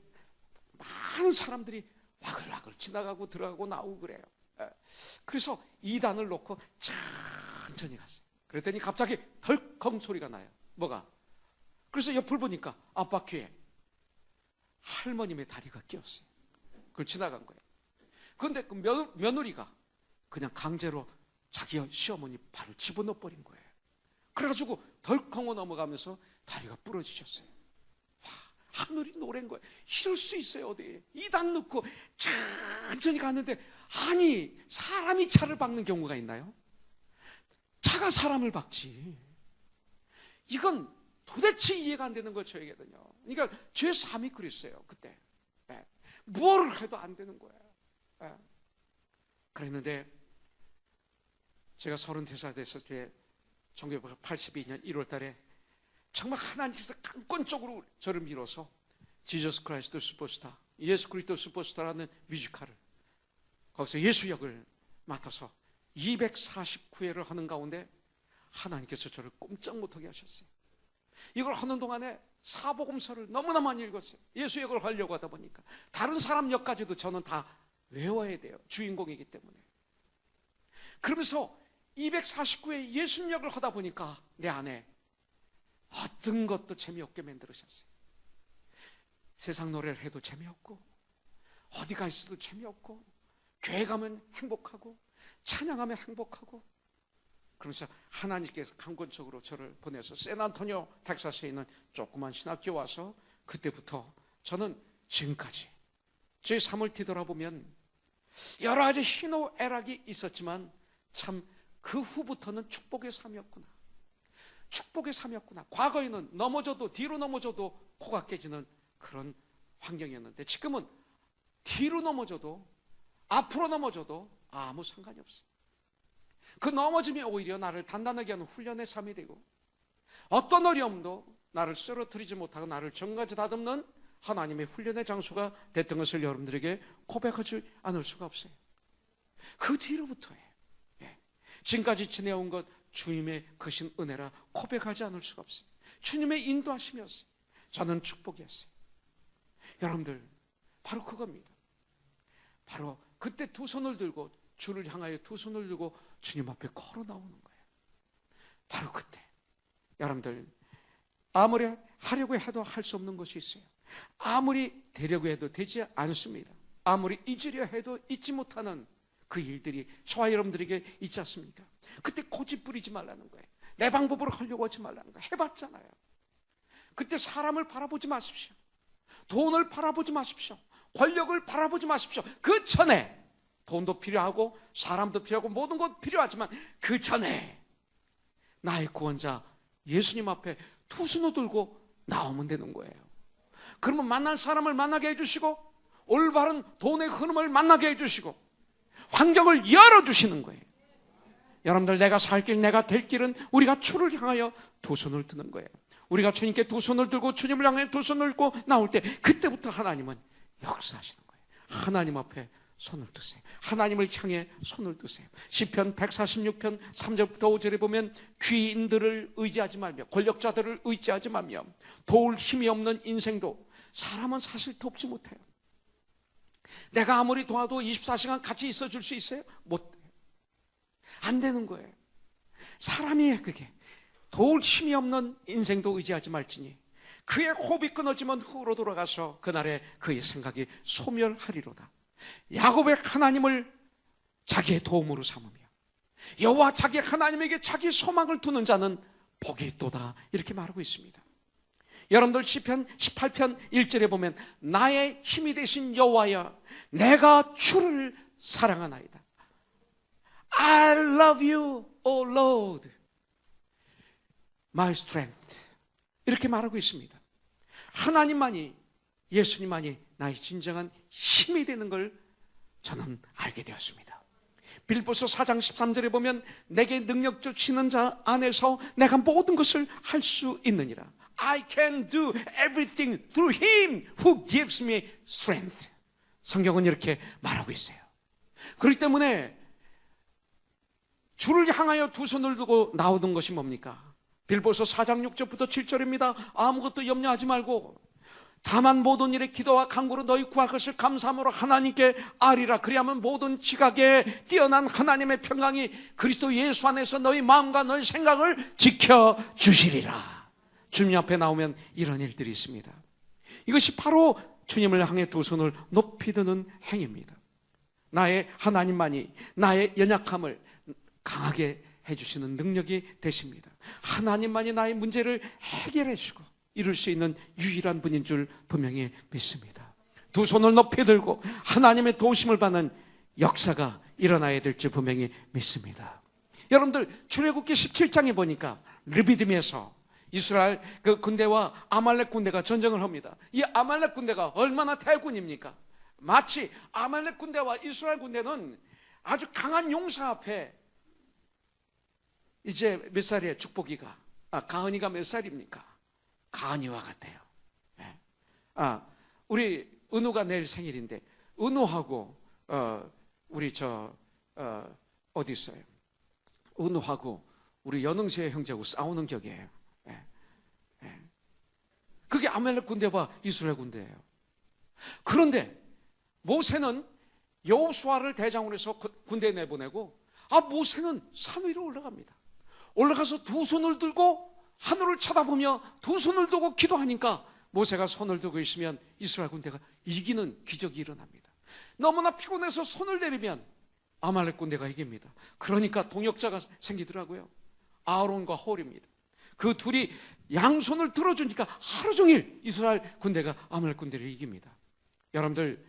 많은 사람들이 와글와글 지나가고 들어가고 나오고 그래요. 그래서 2단을 놓고 천천히 갔어요. 그랬더니 갑자기 덜컹 소리가 나요. 뭐가? 그래서 옆을 보니까 앞바퀴에 할머님의 다리가 끼었어요. 그걸 지나간 거예요. 그런데 그 며느리가 그냥 강제로 자기 시어머니 발을 집어넣어 버린 거예요. 그래가지고 덜컹 넘어가면서 다리가 부러지셨어요. 와, 하늘이 노란 거예요. 이럴 수 있어요. 어디 2단 넣고 천천히 갔는데 아니 사람이 차를 박는 경우가 있나요? 차가 사람을 박지. 이건 도대체 이해가 안 되는 거 저에게는요. 그러니까 제 삶이 그랬어요. 그때 무엇을 해도 안 되는 거예요. 그랬는데 제가 33살 됐을 때 1982년 1월 달에 정말 하나님께서 강권적으로 저를 밀어서 지저스 크라이스트 슈퍼스타, 예수 그리스도 슈퍼스타라는 뮤지컬을 거기서 예수 역을 맡아서 249회를 하는 가운데 하나님께서 저를 꼼짝 못하게 하셨어요. 이걸 하는 동안에 사복음서를 너무나 많이 읽었어요. 예수 역을 하려고 하다 보니까 다른 사람 역까지도 저는 다 외워야 돼요. 주인공이기 때문에. 그러면서 249회 예수 역을 하다 보니까 내 안에 어떤 것도 재미없게 만들으셨어요. 세상 노래를 해도 재미없고 어디 가 있어도 재미없고 교회 가면 행복하고 찬양하면 행복하고 그러면서 하나님께서 강권적으로 저를 보내서 샌안토니오 텍사스에 있는 조그만 신학교 와서 그때부터 저는 지금까지 제 삶을 뒤돌아보면 여러 가지 희노애락이 있었지만 참 그 후부터는 축복의 삶이었구나. 축복의 삶이었구나. 과거에는 넘어져도 뒤로 넘어져도 코가 깨지는 그런 환경이었는데 지금은 뒤로 넘어져도 앞으로 넘어져도 아무 상관이 없어요. 그 넘어짐이 오히려 나를 단단하게 하는 훈련의 삶이 되고 어떤 어려움도 나를 쓰러뜨리지 못하고 나를 정까지 다듬는 하나님의 훈련의 장소가 됐던 것을 여러분들에게 고백하지 않을 수가 없어요. 그 뒤로부터예요. 지금까지 지내온 것 주님의 크신 은혜라 고백하지 않을 수가 없어요. 주님의 인도하심이었어요. 저는 축복이었어요. 여러분들 바로 그겁니다. 바로 그때 두 손을 들고 주를 향하여 두 손을 들고 주님 앞에 걸어 나오는 거예요. 바로 그때 여러분들 아무리 하려고 해도 할 수 없는 것이 있어요. 아무리 되려고 해도 되지 않습니다. 아무리 잊으려 해도 잊지 못하는 그 일들이 저와 여러분들에게 있지 않습니까? 그때 고집 부리지 말라는 거예요. 내 방법으로 하려고 하지 말라는 거예요. 해봤잖아요. 그때 사람을 바라보지 마십시오. 돈을 바라보지 마십시오. 권력을 바라보지 마십시오. 그 전에 돈도 필요하고 사람도 필요하고 모든 것 필요하지만 그 전에 나의 구원자 예수님 앞에 두 손을 들고 나오면 되는 거예요. 그러면 만날 사람을 만나게 해주시고 올바른 돈의 흐름을 만나게 해주시고 환경을 열어주시는 거예요. 여러분들 내가 살 길 내가 될 길은 우리가 주를 향하여 두 손을 드는 거예요. 우리가 주님께 두 손을 들고 주님을 향해 두 손을 들고 나올 때 그때부터 하나님은 역사하시는 거예요. 하나님 앞에 손을 드세요. 하나님을 향해 손을 드세요. 시편 146편 3절부터 5절에 보면 귀인들을 의지하지 말며 권력자들을 의지하지 말며 도울 힘이 없는 인생도 사람은 사실 돕지 못해요. 내가 아무리 도와도 24시간 같이 있어 줄 수 있어요? 못 돼요. 안 되는 거예요. 사람이 그게 도울 힘이 없는 인생도 의지하지 말지니 그의 호흡이 끊어지면 흙으로 돌아가서 그날에 그의 생각이 소멸하리로다. 야곱의 하나님을 자기의 도움으로 삼으며 여호와 자기 하나님에게 자기 소망을 두는 자는 복이 있도다 이렇게 말하고 있습니다. 여러분들 시편 18편 1절에 보면 나의 힘이 되신 여호와여 내가 주를 사랑하나이다. I love you, O Lord, my strength. 이렇게 말하고 있습니다. 하나님만이, 예수님만이 나의 진정한 힘이 되는 걸 저는 알게 되었습니다. 빌보서 4장 13절에 보면 내게 능력 주시는 자 안에서 내가 모든 것을 할 수 있느니라. I can do everything through him who gives me strength. 성경은 이렇게 말하고 있어요. 그렇기 때문에 주를 향하여 두 손을 두고 나오는 것이 뭡니까? 빌보서 4장 6절부터 7절입니다. 아무것도 염려하지 말고 다만 모든 일에 기도와 간구로 너희 구할 것을 감사함으로 하나님께 아리라. 그리하면 모든 지각에 뛰어난 하나님의 평강이 그리스도 예수 안에서 너희 마음과 너희 생각을 지켜주시리라. 주님 앞에 나오면 이런 일들이 있습니다. 이것이 바로 주님을 향해 두 손을 높이 드는 행위입니다. 나의 하나님만이 나의 연약함을 강하게 해주시는 능력이 되십니다. 하나님만이 나의 문제를 해결해 주고 이룰 수 있는 유일한 분인 줄 분명히 믿습니다. 두 손을 높이 들고 하나님의 도우심을 받는 역사가 일어나야 될 줄 분명히 믿습니다. 여러분들 출애굽기 17장에 보니까 르비딤에서 이스라엘 그 군대와 아말렉 군대가 전쟁을 합니다. 이 아말렉 군대가 얼마나 대군입니까? 마치 아말렉 군대와 이스라엘 군대는 아주 강한 용사 앞에 이제 몇 살이에요? 축복이가 가은이가 몇 살입니까? 가은이와 같아요. 네. 우리 은우가 내일 생일인데 은우하고 우리 어디 있어요? 은우하고 우리 연흥세 형제하고 싸우는 격이에요. 네. 네. 그게 아말렉 군대와 이스라엘 군대예요. 그런데 모세는 여호수아를 대장으로 해서 군대에 내보내고 모세는 산 위로 올라갑니다. 올라가서 두 손을 들고 하늘을 쳐다보며 두 손을 두고 기도하니까 모세가 손을 들고 있으면 이스라엘 군대가 이기는 기적이 일어납니다. 너무나 피곤해서 손을 내리면 아말렉 군대가 이깁니다. 그러니까 동역자가 생기더라고요. 아론과 홀입니다. 그 둘이 양손을 들어주니까 하루 종일 이스라엘 군대가 아말렉 군대를 이깁니다. 여러분들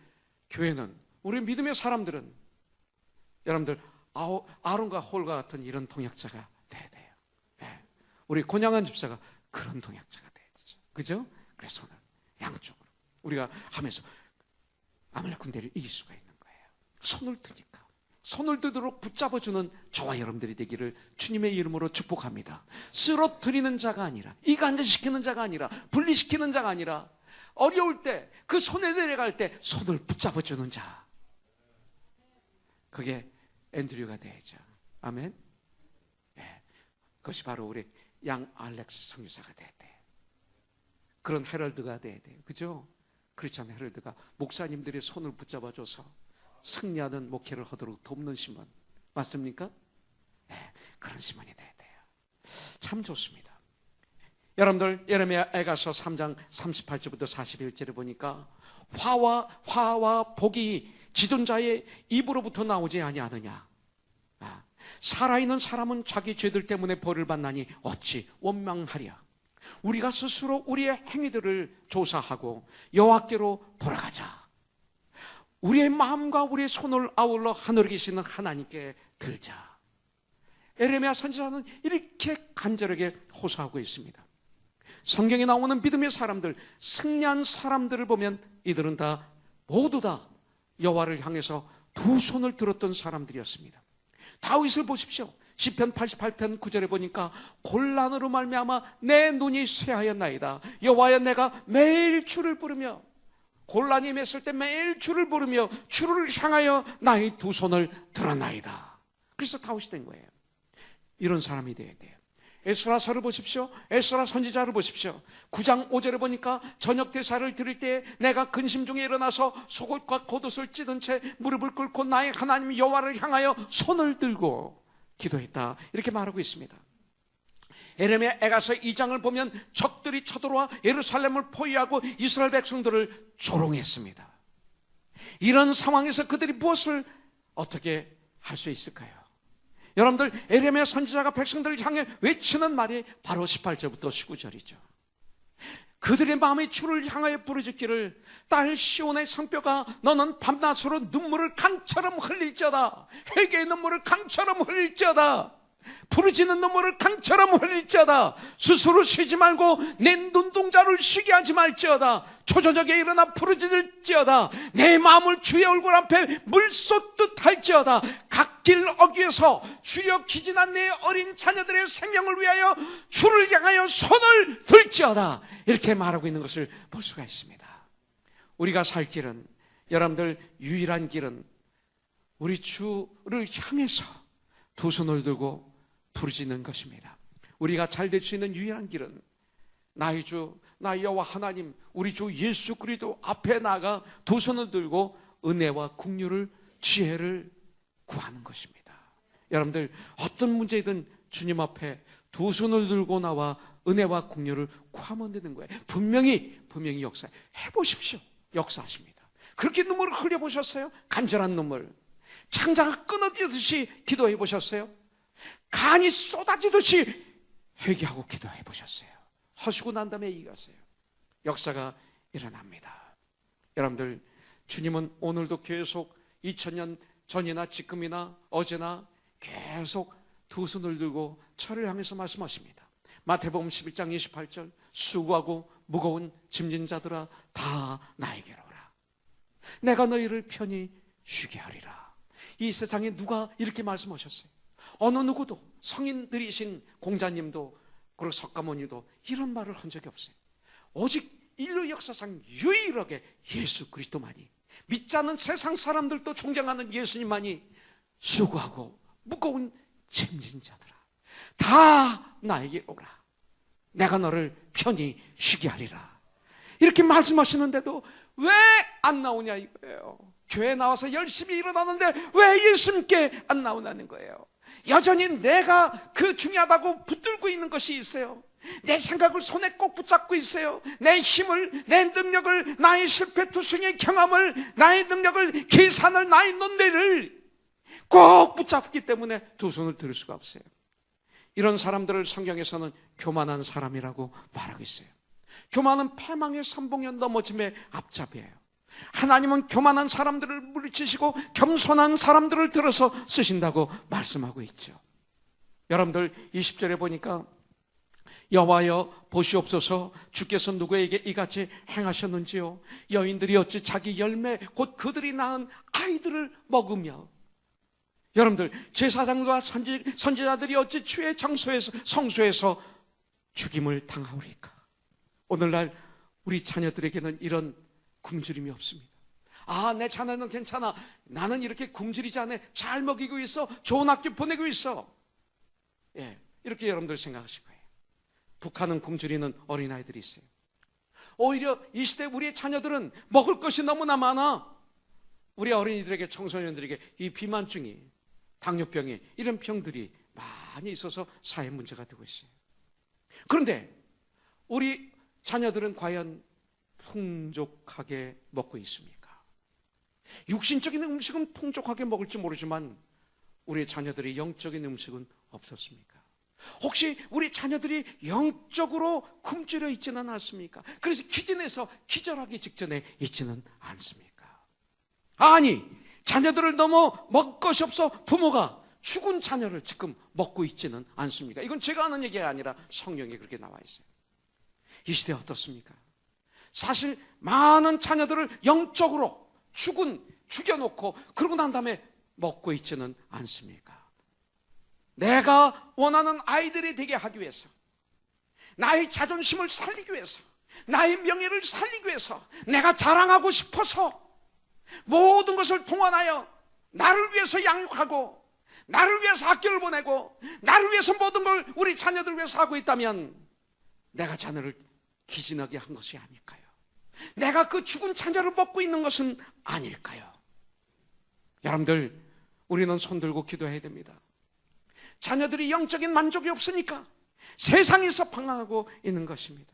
교회는 우리 믿음의 사람들은 여러분들 아론과 홀과 같은 이런 동역자가 돼야 돼요. 네. 우리 권양한 집사가 그런 동역자가 돼야죠. 그죠? 그래서 오늘 양쪽으로 우리가 하면서 아말렉 군대를 이길 수가 있는 거예요. 손을 드니까 손을 드도록 붙잡아주는 저와 여러분들이 되기를 주님의 이름으로 축복합니다. 쓰러뜨리는 자가 아니라 이간질시키는 자가 아니라 분리시키는 자가 아니라 어려울 때 그 손에 내려갈 때 손을 붙잡아주는 자, 그게 앤드류가 되죠. 아멘. 네. 그것이 바로 우리 양 알렉스 선교사가 돼야 돼요. 그런 헤럴드가 돼야 돼요. 그죠? 크리스찬 헤럴드가 목사님들의 손을 붙잡아줘서 승리하는 목회를 하도록 돕는 신분 맞습니까? 네, 그런 신분이 돼야 돼요. 참 좋습니다. 여러분들 예레미야서 3장 38절부터 41절에 보니까 화와 복이 지존자의 입으로부터 나오지 아니하느냐. 살아있는 사람은 자기 죄들 때문에 벌을 받나니 어찌 원망하랴. 우리가 스스로 우리의 행위들을 조사하고 여호와께로 돌아가자. 우리의 마음과 우리의 손을 아울러 하늘에 계시는 하나님께 들자. 예레미야 선지자는 이렇게 간절하게 호소하고 있습니다. 성경에 나오는 믿음의 사람들, 승리한 사람들을 보면 이들은 모두 다 여호와를 향해서 두 손을 들었던 사람들이었습니다. 다윗을 보십시오. 시편 88편 9절에 보니까 곤란으로 말미암아 내 눈이 쇠하였나이다. 여호와여 내가 매일 주를 부르며 곤란이 맺을 때 매일 주를 부르며 주를 향하여 나의 두 손을 들었나이다. 그래서 다윗이 된 거예요. 이런 사람이 돼야 돼요. 에스라서를 보십시오. 에스라 선지자를 보십시오. 9장 5절에 보니까 저녁 대사를 드릴 때 내가 근심 중에 일어나서 속옷과 겉옷을 찢은 채 무릎을 꿇고 나의 하나님 여호와를 향하여 손을 들고 기도했다. 이렇게 말하고 있습니다. 예레미야서 2장을 보면 적들이 쳐들어와 예루살렘을 포위하고 이스라엘 백성들을 조롱했습니다. 이런 상황에서 그들이 무엇을 어떻게 할 수 있을까요? 여러분들 예레미야 선지자가 백성들을 향해 외치는 말이 바로 18절부터 19절이죠. 그들의 마음이 주를 향하여 부르짖기를 딸 시온의 성뼈가 너는 밤낮으로 눈물을 강처럼 흘릴지어다. 회개의 눈물을 강처럼 흘릴지어다. 부르짖는 눈물을 강처럼 흘릴지어다. 스스로 쉬지 말고 내 눈동자를 쉬게 하지 말지어다. 초저녁에 일어나 부르짖을지어다. 내 마음을 주의 얼굴 앞에 물 쏟듯 할지어다. 갓길 어귀에서 주려 기진한 내 어린 자녀들의 생명을 위하여 주를 향하여 손을 들지어다. 이렇게 말하고 있는 것을 볼 수가 있습니다. 우리가 살 길은, 여러분들 유일한 길은 우리 주를 향해서 두 손을 들고 부르짖는 것입니다. 우리가 잘 될 수 있는 유일한 길은 나의 주, 나의 여호와 하나님, 우리 주 예수 그리스도 앞에 나가 두 손을 들고 은혜와 긍휼을, 지혜를 구하는 것입니다. 여러분들 어떤 문제이든 주님 앞에 두 손을 들고 나와 은혜와 긍휼을 구하면 되는 거예요. 분명히 해보십시오. 역사하십니다. 그렇게 눈물을 흘려보셨어요? 간절한 눈물, 창자가 끊어지듯이 기도해 보셨어요? 간이 쏟아지듯이 회개하고 기도해 보셨어요? 하시고 난 다음에 이가세요. 역사가 일어납니다. 여러분들, 주님은 오늘도 계속 2000년 전이나 지금이나 어제나 계속 두 손을 들고 저를 향해서 말씀하십니다. 마태복음 11장 28절, 수고하고 무거운 짐진 자들아 다 나에게로 오라. 내가 너희를 편히 쉬게 하리라. 이 세상에 누가 이렇게 말씀하셨어요? 어느 누구도, 성인들이신 공자님도 그리고 석가모니도 이런 말을 한 적이 없어요. 오직 인류 역사상 유일하게 예수 그리스도만이, 믿지 않는 세상 사람들도 존경하는 예수님만이 수고하고 무거운 짐진 자들아 다 나에게 오라. 내가 너를 편히 쉬게 하리라. 이렇게 말씀하시는데도 왜 안 나오냐 이거예요. 교회 나와서 열심히 일어나는데 왜 예수님께 안 나오냐는 거예요. 여전히 내가 그 중요하다고 붙들고 있는 것이 있어요. 내 생각을 손에 꼭 붙잡고 있어요. 내 힘을, 내 능력을, 나의 실패 투성의 경험을, 나의 능력을, 계산을, 나의 논리를 꼭 붙잡기 때문에 두 손을 들 수가 없어요. 이런 사람들을 성경에서는 교만한 사람이라고 말하고 있어요. 교만은 패망의 선봉에 넘어짐의 앞잡이에요. 하나님은 교만한 사람들을 물리치시고 겸손한 사람들을 들어서 쓰신다고 말씀하고 있죠. 여러분들 20절에 보니까 여호와여 보시옵소서, 주께서 누구에게 이같이 행하셨는지요. 여인들이 어찌 자기 열매 곧 그들이 낳은 아이들을 먹으며. 여러분들, 제사장과 선지자들이 어찌 주의 장소에서, 성소에서 죽임을 당하오리까. 오늘날 우리 자녀들에게는 이런 굶주림이 없습니다. 아, 내 자녀는 괜찮아, 나는 이렇게 굶주리지 않아, 잘 먹이고 있어, 좋은 학교 보내고 있어. 예, 이렇게 여러분들 생각하실 거예요. 북한은 굶주리는 어린아이들이 있어요. 오히려 이 시대 우리의 자녀들은 먹을 것이 너무나 많아. 우리 어린이들에게, 청소년들에게 이 비만증이, 당뇨병이, 이런 병들이 많이 있어서 사회 문제가 되고 있어요. 그런데 우리 자녀들은 과연 풍족하게 먹고 있습니까? 육신적인 음식은 풍족하게 먹을지 모르지만 우리 자녀들이 영적인 음식은 없었습니까? 혹시 우리 자녀들이 영적으로 굶주려 있지는 않습니까? 그래서 기진에서 기절하기 직전에 있지는 않습니까? 아니, 자녀들을 너무 먹을 것이 없어 부모가 죽은 자녀를 지금 먹고 있지는 않습니까? 이건 제가 하는 얘기가 아니라 성경에 그렇게 나와 있어요. 이 시대 어떻습니까? 사실 많은 자녀들을 영적으로 죽여놓고 그러고 난 다음에 먹고 있지는 않습니까? 내가 원하는 아이들이 되게 하기 위해서, 나의 자존심을 살리기 위해서, 나의 명예를 살리기 위해서, 내가 자랑하고 싶어서 모든 것을 동원하여 나를 위해서 양육하고, 나를 위해서 학교를 보내고, 나를 위해서 모든 걸 우리 자녀들 위해서 하고 있다면 내가 자녀를 기진하게 한 것이 아닐까요? 내가 그 죽은 자녀를 먹고 있는 것은 아닐까요? 여러분들, 우리는 손들고 기도해야 됩니다. 자녀들이 영적인 만족이 없으니까 세상에서 방황하고 있는 것입니다.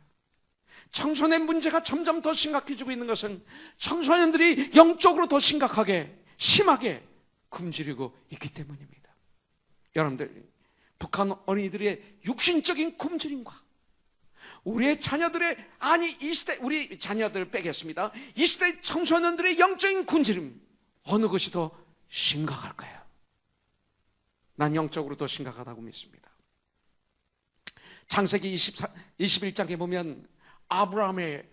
청소년 문제가 점점 더 심각해지고 있는 것은 청소년들이 영적으로 더 심각하게, 심하게 굶주리고 있기 때문입니다. 여러분들, 북한 어린이들의 육신적인 굶주림과 우리의 자녀들의, 아니 이 시대, 우리 자녀들 빼겠습니다. 이 시대 청소년들의 영적인 굶주림, 어느 것이 더 심각할까요? 난 영적으로 더 심각하다고 믿습니다. 창세기 21장에 보면 아브라함의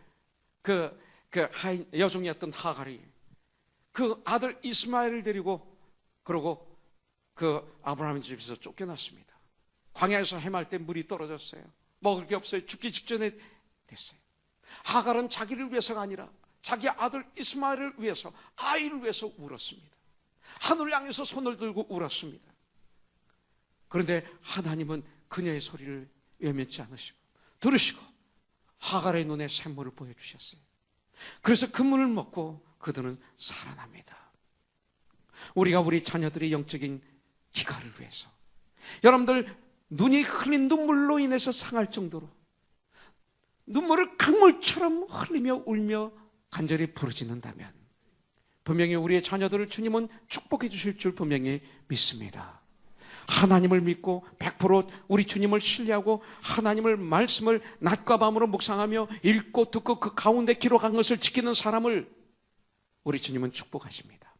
그 여종이었던 하갈이 그 아들 이스마엘을 데리고, 그러고 그 아브라함의 집에서 쫓겨났습니다. 광야에서 헤맬 때 물이 떨어졌어요. 먹을 게 없어요. 죽기 직전에 됐어요. 하갈은 자기를 위해서가 아니라 자기 아들 이스마엘을 위해서, 아이를 위해서 울었습니다. 하늘을 향해서 손을 들고 울었습니다. 그런데 하나님은 그녀의 소리를 외면치 않으시고 들으시고 하갈의 눈에 샘물을 보여주셨어요. 그래서 그 물을 먹고 그들은 살아납니다. 우리가 우리 자녀들의 영적인 기가를 위해서, 여러분들 눈이 흘린 눈물로 인해서 상할 정도로 눈물을 강물처럼 흘리며 울며 간절히 부르짖는다면 분명히 우리의 자녀들을 주님은 축복해 주실 줄 분명히 믿습니다. 하나님을 믿고 100% 우리 주님을 신뢰하고 하나님을 말씀을 낮과 밤으로 묵상하며 읽고 듣고 그 가운데 기록한 것을 지키는 사람을 우리 주님은 축복하십니다.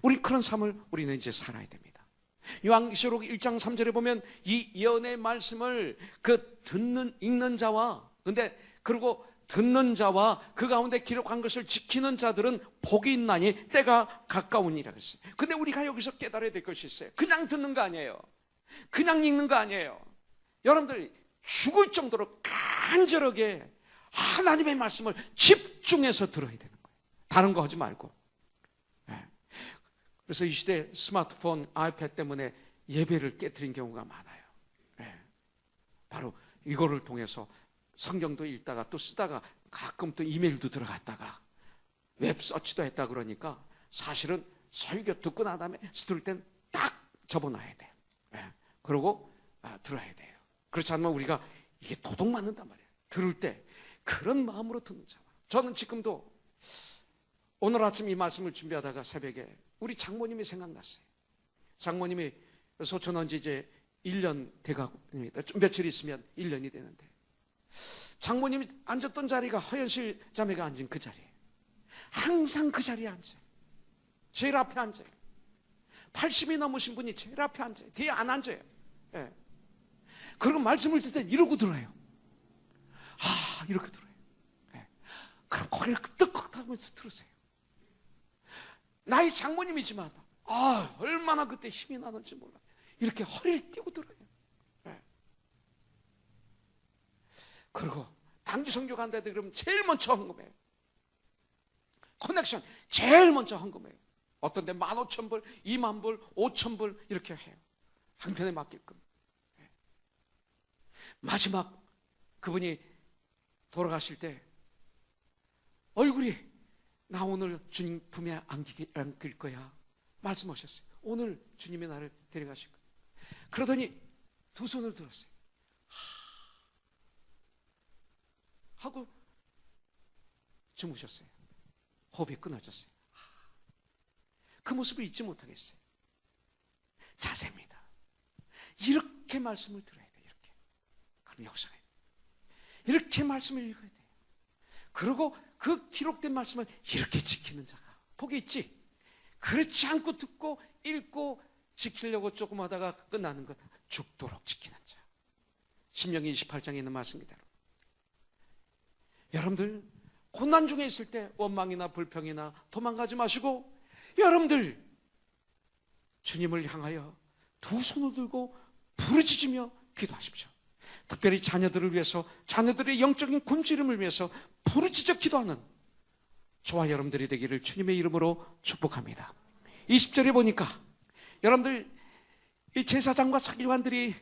우리 그런 삶을 우리는 이제 살아야 됩니다. 요한계시록 1장 3절에 보면 이 예언의 말씀을 읽는 자와, 그리고 듣는 자와 그 가운데 기록한 것을 지키는 자들은 복이 있나니 때가 가까우니라 그랬어요. 근데 우리가 여기서 깨달아야 될 것이 있어요. 그냥 듣는 거 아니에요. 그냥 읽는 거 아니에요. 여러분들 죽을 정도로 간절하게 하나님의 말씀을 집중해서 들어야 되는 거예요. 다른 거 하지 말고. 그래서 이 시대 스마트폰, 아이패드 때문에 예배를 깨트린 경우가 많아요. 바로 이거를 통해서 성경도 읽다가 또 쓰다가 가끔 또 이메일도 들어갔다가 웹 서치도 했다 그러니까 사실은 설교 듣고 난 다음에 들을 땐 딱 접어놔야 돼요. 그러고 들어야 돼요. 그렇지 않으면 우리가 이게 도둑 맞는단 말이에요. 들을 때 그런 마음으로 듣는 자만. 저는 지금도 오늘 아침 이 말씀을 준비하다가 새벽에 우리 장모님이 생각났어요. 장모님이 소천 온 지 이제 1년 돼가고, 며칠 있으면 1년이 되는데 장모님이 앉았던 자리가 허연실 자매가 앉은 그 자리예요. 항상 그 자리에 앉아요. 제일 앞에 앉아요. 80이 넘으신 분이 제일 앞에 앉아요. 뒤에 안 앉아요. 그리고 말씀을 듣을 때 이러고 들어요. 이렇게 들어요. 그럼 거기를 끄덕끄덕하면서 들으세요. 나의 장모님이지만 얼마나 그때 힘이 나는지 몰라. 이렇게 허리를 띄고 들어요. 그리고 단기 선교 간다 그러면 제일 먼저 헌금해요. 커넥션 제일 먼저 헌금해요. 어떤 데 15,000불, 20,000불, 5,000불 이렇게 해요. 한편에 맡길끔. 마지막 그분이 돌아가실 때 얼굴이 나 오늘 주님 품에 안길 거야 말씀하셨어요. 오늘 주님이 나를 데려가실 거야. 그러더니 두 손을 들었어요. 하고 주무셨어요. 호흡이 끊어졌어요. 그 모습을 잊지 못하겠어요. 자세입니다. 이렇게 말씀을 들어야 돼요. 이렇게. 그럼 역사가 이렇게 말씀을 읽어야 돼요. 그리고 그 기록된 말씀을 이렇게 지키는 자가 복이 있지. 그렇지 않고 듣고 읽고 지키려고 조금 하다가 끝나는 것, 죽도록 지키는 자. 신명기 28장에 있는 말씀입니다. 여러분들 고난 중에 있을 때 원망이나 불평이나 도망가지 마시고 여러분들 주님을 향하여 두 손을 들고 부르짖으며 기도하십시오. 특별히 자녀들을 위해서, 자녀들의 영적인 굶주림을 위해서 부르짖어 기도하는 저와 여러분들이 되기를 주님의 이름으로 축복합니다. 20절에 보니까 여러분들 이 제사장과 서기관들이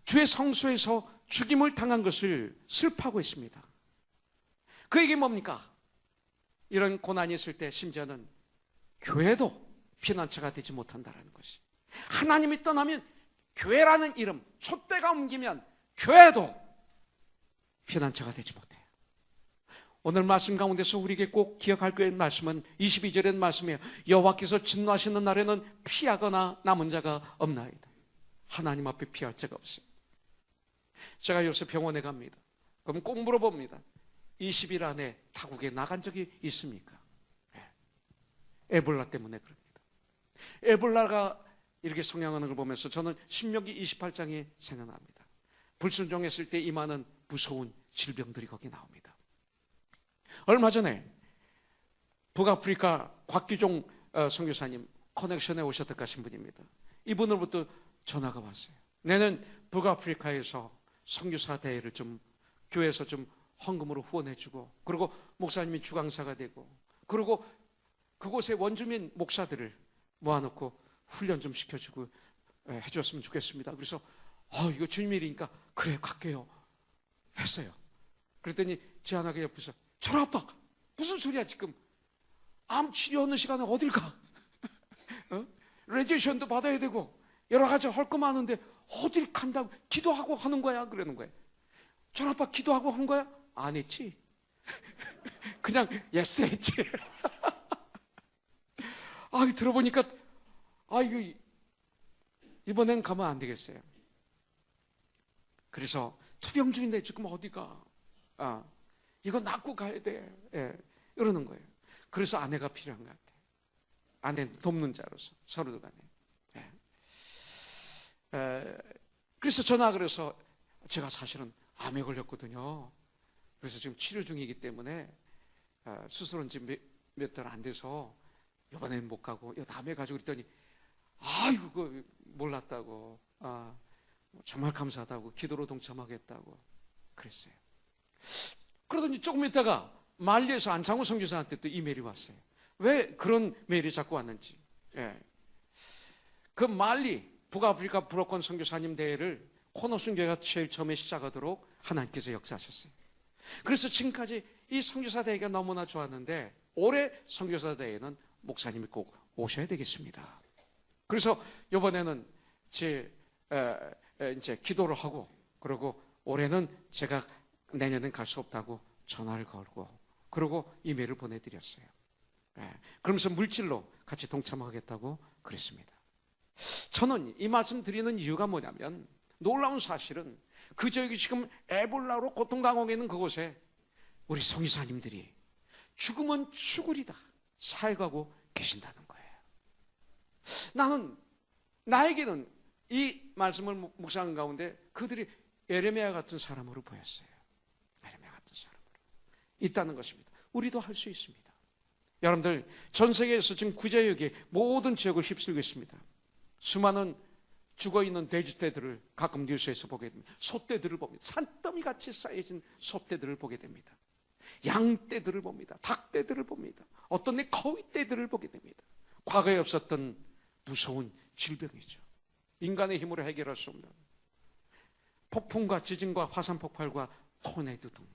주의 성소에서 죽임을 당한 것을 슬퍼하고 있습니다. 그 얘기 뭡니까? 이런 고난이 있을 때 심지어는 교회도 피난처가 되지 못한다는 것이, 하나님이 떠나면 교회라는 이름, 촛대가 옮기면 교회도 피난처가 되지 못해요. 오늘 말씀 가운데서 우리에게 꼭 기억할 그 말씀은 22절의 말씀이에요. 여호와께서 진노하시는 날에는 피하거나 남은 자가 없나이다. 하나님 앞에 피할 자가 없어요. 제가 요새 병원에 갑니다. 그럼 꼭 물어봅니다. 20일 안에 타국에 나간 적이 있습니까? 에볼라 때문에 그럽니다. 에볼라가 이렇게 성행하는 걸 보면서 저는 신명기 28장이 생각납니다. 불순종했을 때 임하는 무서운 질병들이 거기 나옵니다. 얼마 전에 북아프리카 곽기종 선교사님 커넥션에 오셨다 가신 분입니다. 이분으로부터 전화가 왔어요. 내는 북아프리카에서 선교사 대회를 좀 교회에서 좀 헌금으로 후원해주고, 그리고 목사님이 주강사가 되고, 그리고 그곳의 원주민 목사들을 모아놓고 훈련 좀 시켜주고 해줬으면 좋겠습니다. 그래서 이거 주님 일이니까 그래 갈게요 했어요. 그랬더니 제안하게 옆에서 저라 아빠 무슨 소리야 지금 암 치료하는 시간에 어딜 가? 레디에이션도 받아야 되고 여러 가지 할 거 많은데 어딜 간다고 기도하고 하는 거야 그러는 거예요. 저라 아빠 기도하고 한 거야? 안 했지. 그냥 예스 했지. 들어보니까 이거 이번엔 가면 안 되겠어요. 그래서 투병중인데 지금 어디가? 이거 낫고 가야 돼. 이러는 거예요. 그래서 아내가 필요한 것 같아요. 아내는 돕는 자로서 서로 간에. 그래서 그래서 제가 사실은 암에 걸렸거든요. 그래서 지금 치료 중이기 때문에 수술은 지금 몇 달 안 돼서 이번에는 못 가고 다음에 가지고 그랬더니 그거 몰랐다고 정말 감사하다고 기도로 동참하겠다고 그랬어요. 그러더니 조금 있다가 말리에서 안창호 선교사한테 또 이메일이 왔어요. 왜 그런 메일이 자꾸 왔는지. 그 말리 북아프리카 브로컨 선교사님 대회를 코너 선교회가 제일 처음에 시작하도록 하나님께서 역사하셨어요. 그래서 지금까지 이 선교사 대회가 너무나 좋았는데 올해 선교사 대회는 목사님이 꼭 오셔야 되겠습니다. 그래서 이번에는 이제 기도를 하고, 그리고 올해는 제가 내년엔 갈 수 없다고 전화를 걸고, 그리고 이메일을 보내드렸어요. 그러면서 물질로 같이 동참하겠다고 그랬습니다. 저는 이 말씀 드리는 이유가 뭐냐면, 놀라운 사실은 저기 지금 에볼라로 고통당하고 있는 그곳에 우리 성의사님들이 죽으면 죽으리다 사역하고 계신다는 거예요. 나에게는 이 말씀을 묵상한 가운데 그들이 에레미야 같은 사람으로 보였어요. 에레미야 같은 사람으로 있다는 것입니다. 우리도 할 수 있습니다. 여러분들, 전 세계에서 지금 구제역이 모든 지역을 휩쓸고 있습니다. 수많은 죽어있는 돼지떼들을 가끔 뉴스에서 보게 됩니다. 소떼들을 봅니다. 산더미같이 쌓여진 소떼들을 보게 됩니다. 양떼들을 봅니다. 닭떼들을 봅니다. 어떤 데 거위떼들을 보게 됩니다. 과거에 없었던 무서운 질병이죠. 인간의 힘으로 해결할 수 없는 폭풍과 지진과 화산 폭발과 토네이도 등,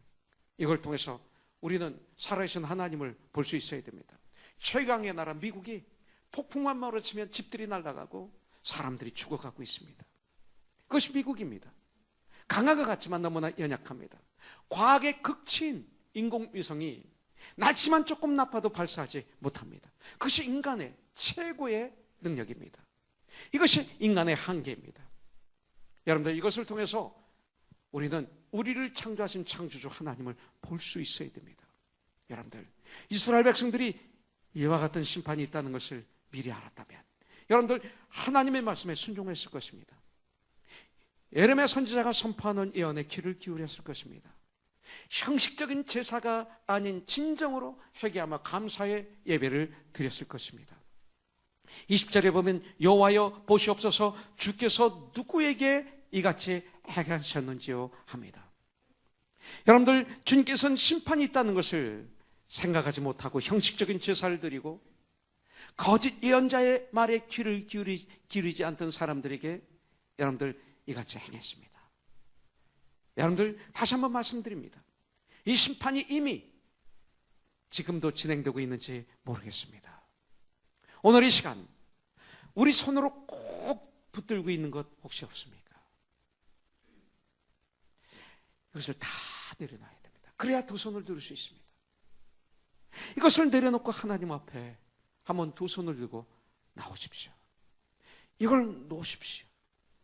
이걸 통해서 우리는 살아계신 하나님을 볼 수 있어야 됩니다. 최강의 나라 미국이 폭풍만 몰아치면 집들이 날아가고 사람들이 죽어가고 있습니다. 그것이 미국입니다. 강화가 같지만 너무나 연약합니다. 과학의 극치인 인공위성이 날씨만 조금 나빠도 발사하지 못합니다. 그것이 인간의 최고의 능력입니다. 이것이 인간의 한계입니다. 여러분들, 이것을 통해서 우리는 우리를 창조하신 창조주 하나님을 볼 수 있어야 됩니다. 여러분들, 이스라엘 백성들이 이와 같은 심판이 있다는 것을 미리 알았다면 여러분들 하나님의 말씀에 순종했을 것입니다. 예레미야 선지자가 선포하는 예언에 귀를 기울였을 것입니다. 형식적인 제사가 아닌 진정으로 회개하며 감사의 예배를 드렸을 것입니다. 20절에 보면 여호와여 보시옵소서 주께서 누구에게 이같이 행하셨는지요 합니다. 여러분들, 주님께서는 심판이 있다는 것을 생각하지 못하고 형식적인 제사를 드리고 거짓 예언자의 말에 귀를 기울이지 않던 사람들에게 여러분들 이같이 행했습니다. 여러분들, 다시 한번 말씀드립니다. 이 심판이 이미 지금도 진행되고 있는지 모르겠습니다. 오늘 이 시간 우리 손으로 꼭 붙들고 있는 것 혹시 없습니까? 이것을 다 내려놔야 됩니다. 그래야 두 손을 들을 수 있습니다. 이것을 내려놓고 하나님 앞에 한번 두 손을 들고 나오십시오. 이걸 놓으십시오.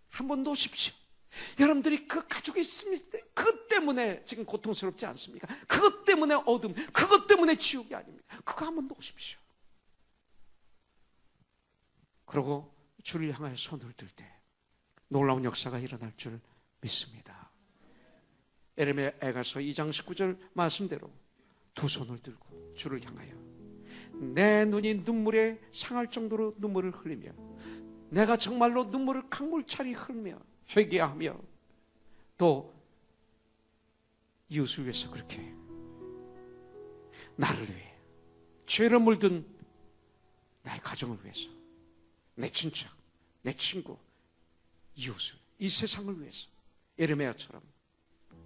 한번 놓으십시오. 여러분들이 그 가족이 있을 때 그것 때문에 지금 고통스럽지 않습니까? 그것 때문에 어둠, 그것 때문에 지옥이 아닙니까? 그거 한번 놓으십시오. 그리고 주를 향하여 손을 들 때 놀라운 역사가 일어날 줄 믿습니다. 에레미야서 2장 19절 말씀대로 두 손을 들고 주를 향하여 내 눈이 눈물에 상할 정도로 눈물을 흘리며 내가 정말로 눈물을 강물차리 흘며 회개하며 또 이웃을 위해서 그렇게 나를 위해 죄를 물든 나의 가정을 위해서 내 친척, 내 친구, 이웃을, 이 세상을 위해서 예레미야처럼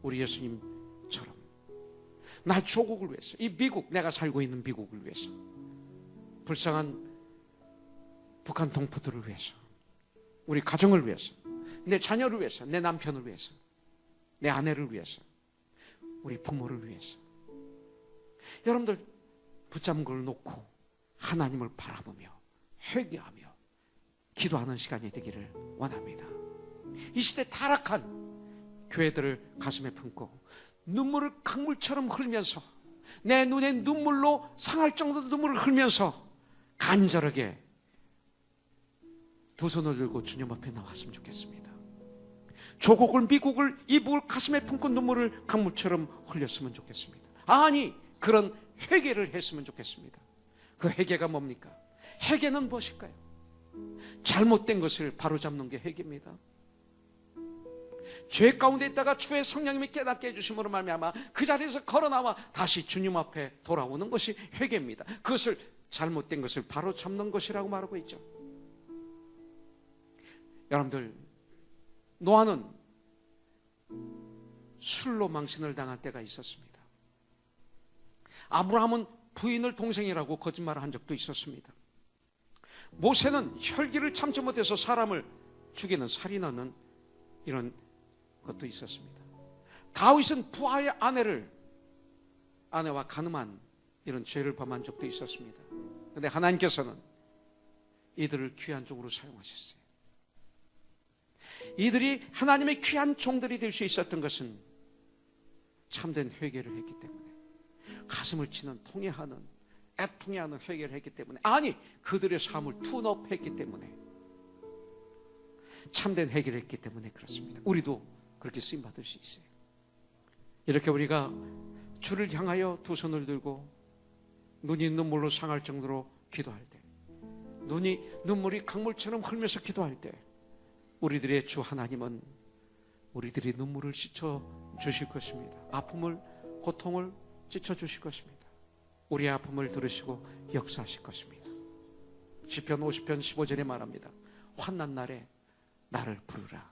우리 예수님처럼 나의 조국을 위해서, 이 미국, 내가 살고 있는 미국을 위해서, 불쌍한 북한 동포들을 위해서, 우리 가정을 위해서, 내 자녀를 위해서, 내 남편을 위해서, 내 아내를 위해서, 우리 부모를 위해서 여러분들 붙잡은 걸 놓고 하나님을 바라보며 회개하며 기도하는 시간이 되기를 원합니다. 이 시대 타락한 교회들을 가슴에 품고 눈물을 강물처럼 흘면서 내 눈에 눈물로 상할 정도로 눈물을 흘면서 간절하게 두 손을 들고 주님 앞에 나왔으면 좋겠습니다. 조국을, 미국을, 이북을 가슴에 품고 눈물을 강물처럼 흘렸으면 좋겠습니다. 아니, 그런 회개를 했으면 좋겠습니다. 그 회개가 뭡니까? 회개는 무엇일까요? 잘못된 것을 바로잡는 게 회개입니다. 죄 가운데 있다가 주의 성령님이 깨닫게 해주심으로 말미암아 그 자리에서 걸어나와 다시 주님 앞에 돌아오는 것이 회개입니다. 그것을 잘못된 것을 바로잡는 것이라고 말하고 있죠. 여러분들, 노아는 술로 망신을 당한 때가 있었습니다. 아브라함은 부인을 동생이라고 거짓말을 한 적도 있었습니다. 모세는 혈기를 참지 못해서 사람을 죽이는 살인하는 이런 것도 있었습니다. 다윗은 부하의 아내와 간음한 이런 죄를 범한 적도 있었습니다. 그런데 하나님께서는 이들을 귀한 종으로 사용하셨어요. 이들이 하나님의 귀한 종들이 될 수 있었던 것은 참된 회개를 했기 때문에, 가슴을 치는 통회하는, 애통해하는 회개를 했기 때문에, 아니 그들의 삶을 툰업했기 때문에, 참된 회개를 했기 때문에 그렇습니다. 우리도 그렇게 쓰임받을 수 있어요. 이렇게 우리가 주를 향하여 두 손을 들고 눈이 눈물로 상할 정도로 기도할 때, 눈물이 강물처럼 흘면서 기도할 때, 우리들의 주 하나님은 우리들의 눈물을 씻어 주실 것입니다. 아픔을, 고통을 씻어 주실 것입니다. 우리의 아픔을 들으시고 역사하실 것입니다. 시편 50편 15절에 말합니다. 환난 날에 나를 부르라.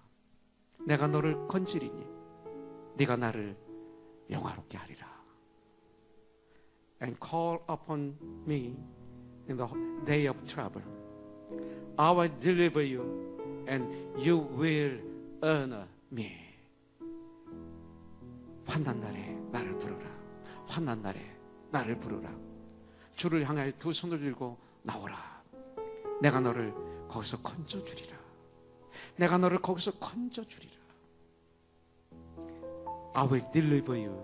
내가 너를 건지리니 네가 나를 영화롭게 하리라. And call upon me in the day of trouble. I will deliver you and you will honor me. 환난 날에 나를 부르라. 환난 날에 나를 부르라. 주를 향하여 두 손을 들고 나오라. 내가 너를 거기서 건져주리라. 내가 너를 거기서 건져주리라. I will deliver you.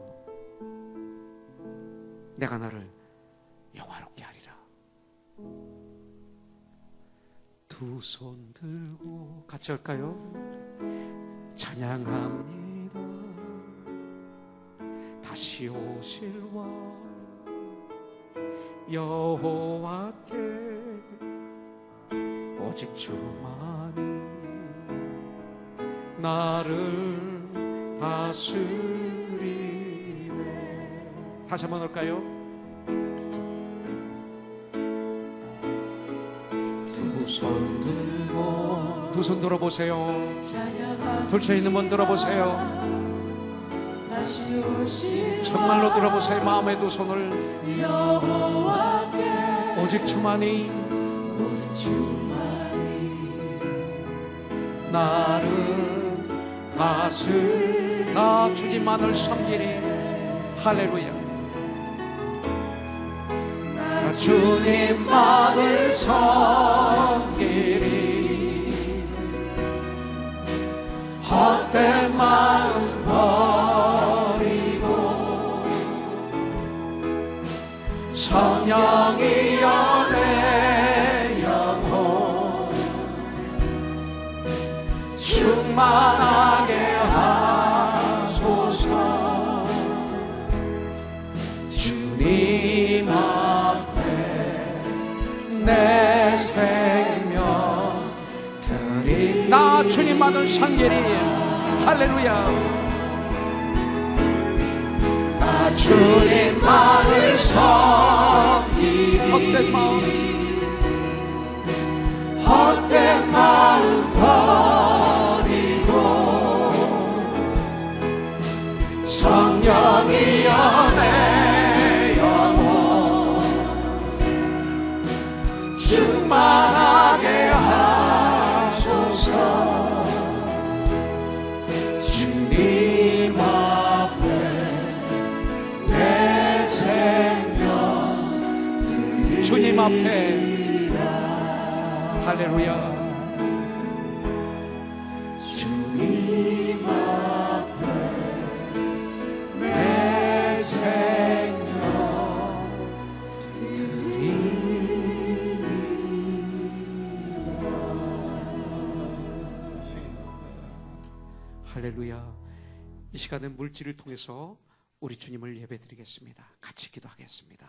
내가 너를 영화롭게 하리라. 두 손 들고 같이 할까요? 찬양합니다. 다시 오실 왕 여호와께 오직 주만이 나를 다스리네. 다시 한번 할까요? 두 손 들고, 두 손 들어보세요. 둘째 있는 분 들어보세요. 정말로 들어보세요. 마음의 두 손을. 오직 주만이 나를 다스리네. 나 주님만을 섬기리. 할렐루야. 나 주님만을 섬기리. 헛된 충만하게 하소서. 주님 앞에 내 생명 드리. 나 주님만을 상계리. 할렐루야. 나 주님만을 섬기리. 헛된 마음, 헛된 마음 버리고 성령이여 내 영혼 충만하게 하소서. 주님 앞에 내 생명 드리리. 주님 앞에. 할렐루야. 주님 앞에 내 생명 드리리라. 할렐루야. 이 시간에 물질을 통해서 우리 주님을 예배드리겠습니다. 같이 기도하겠습니다.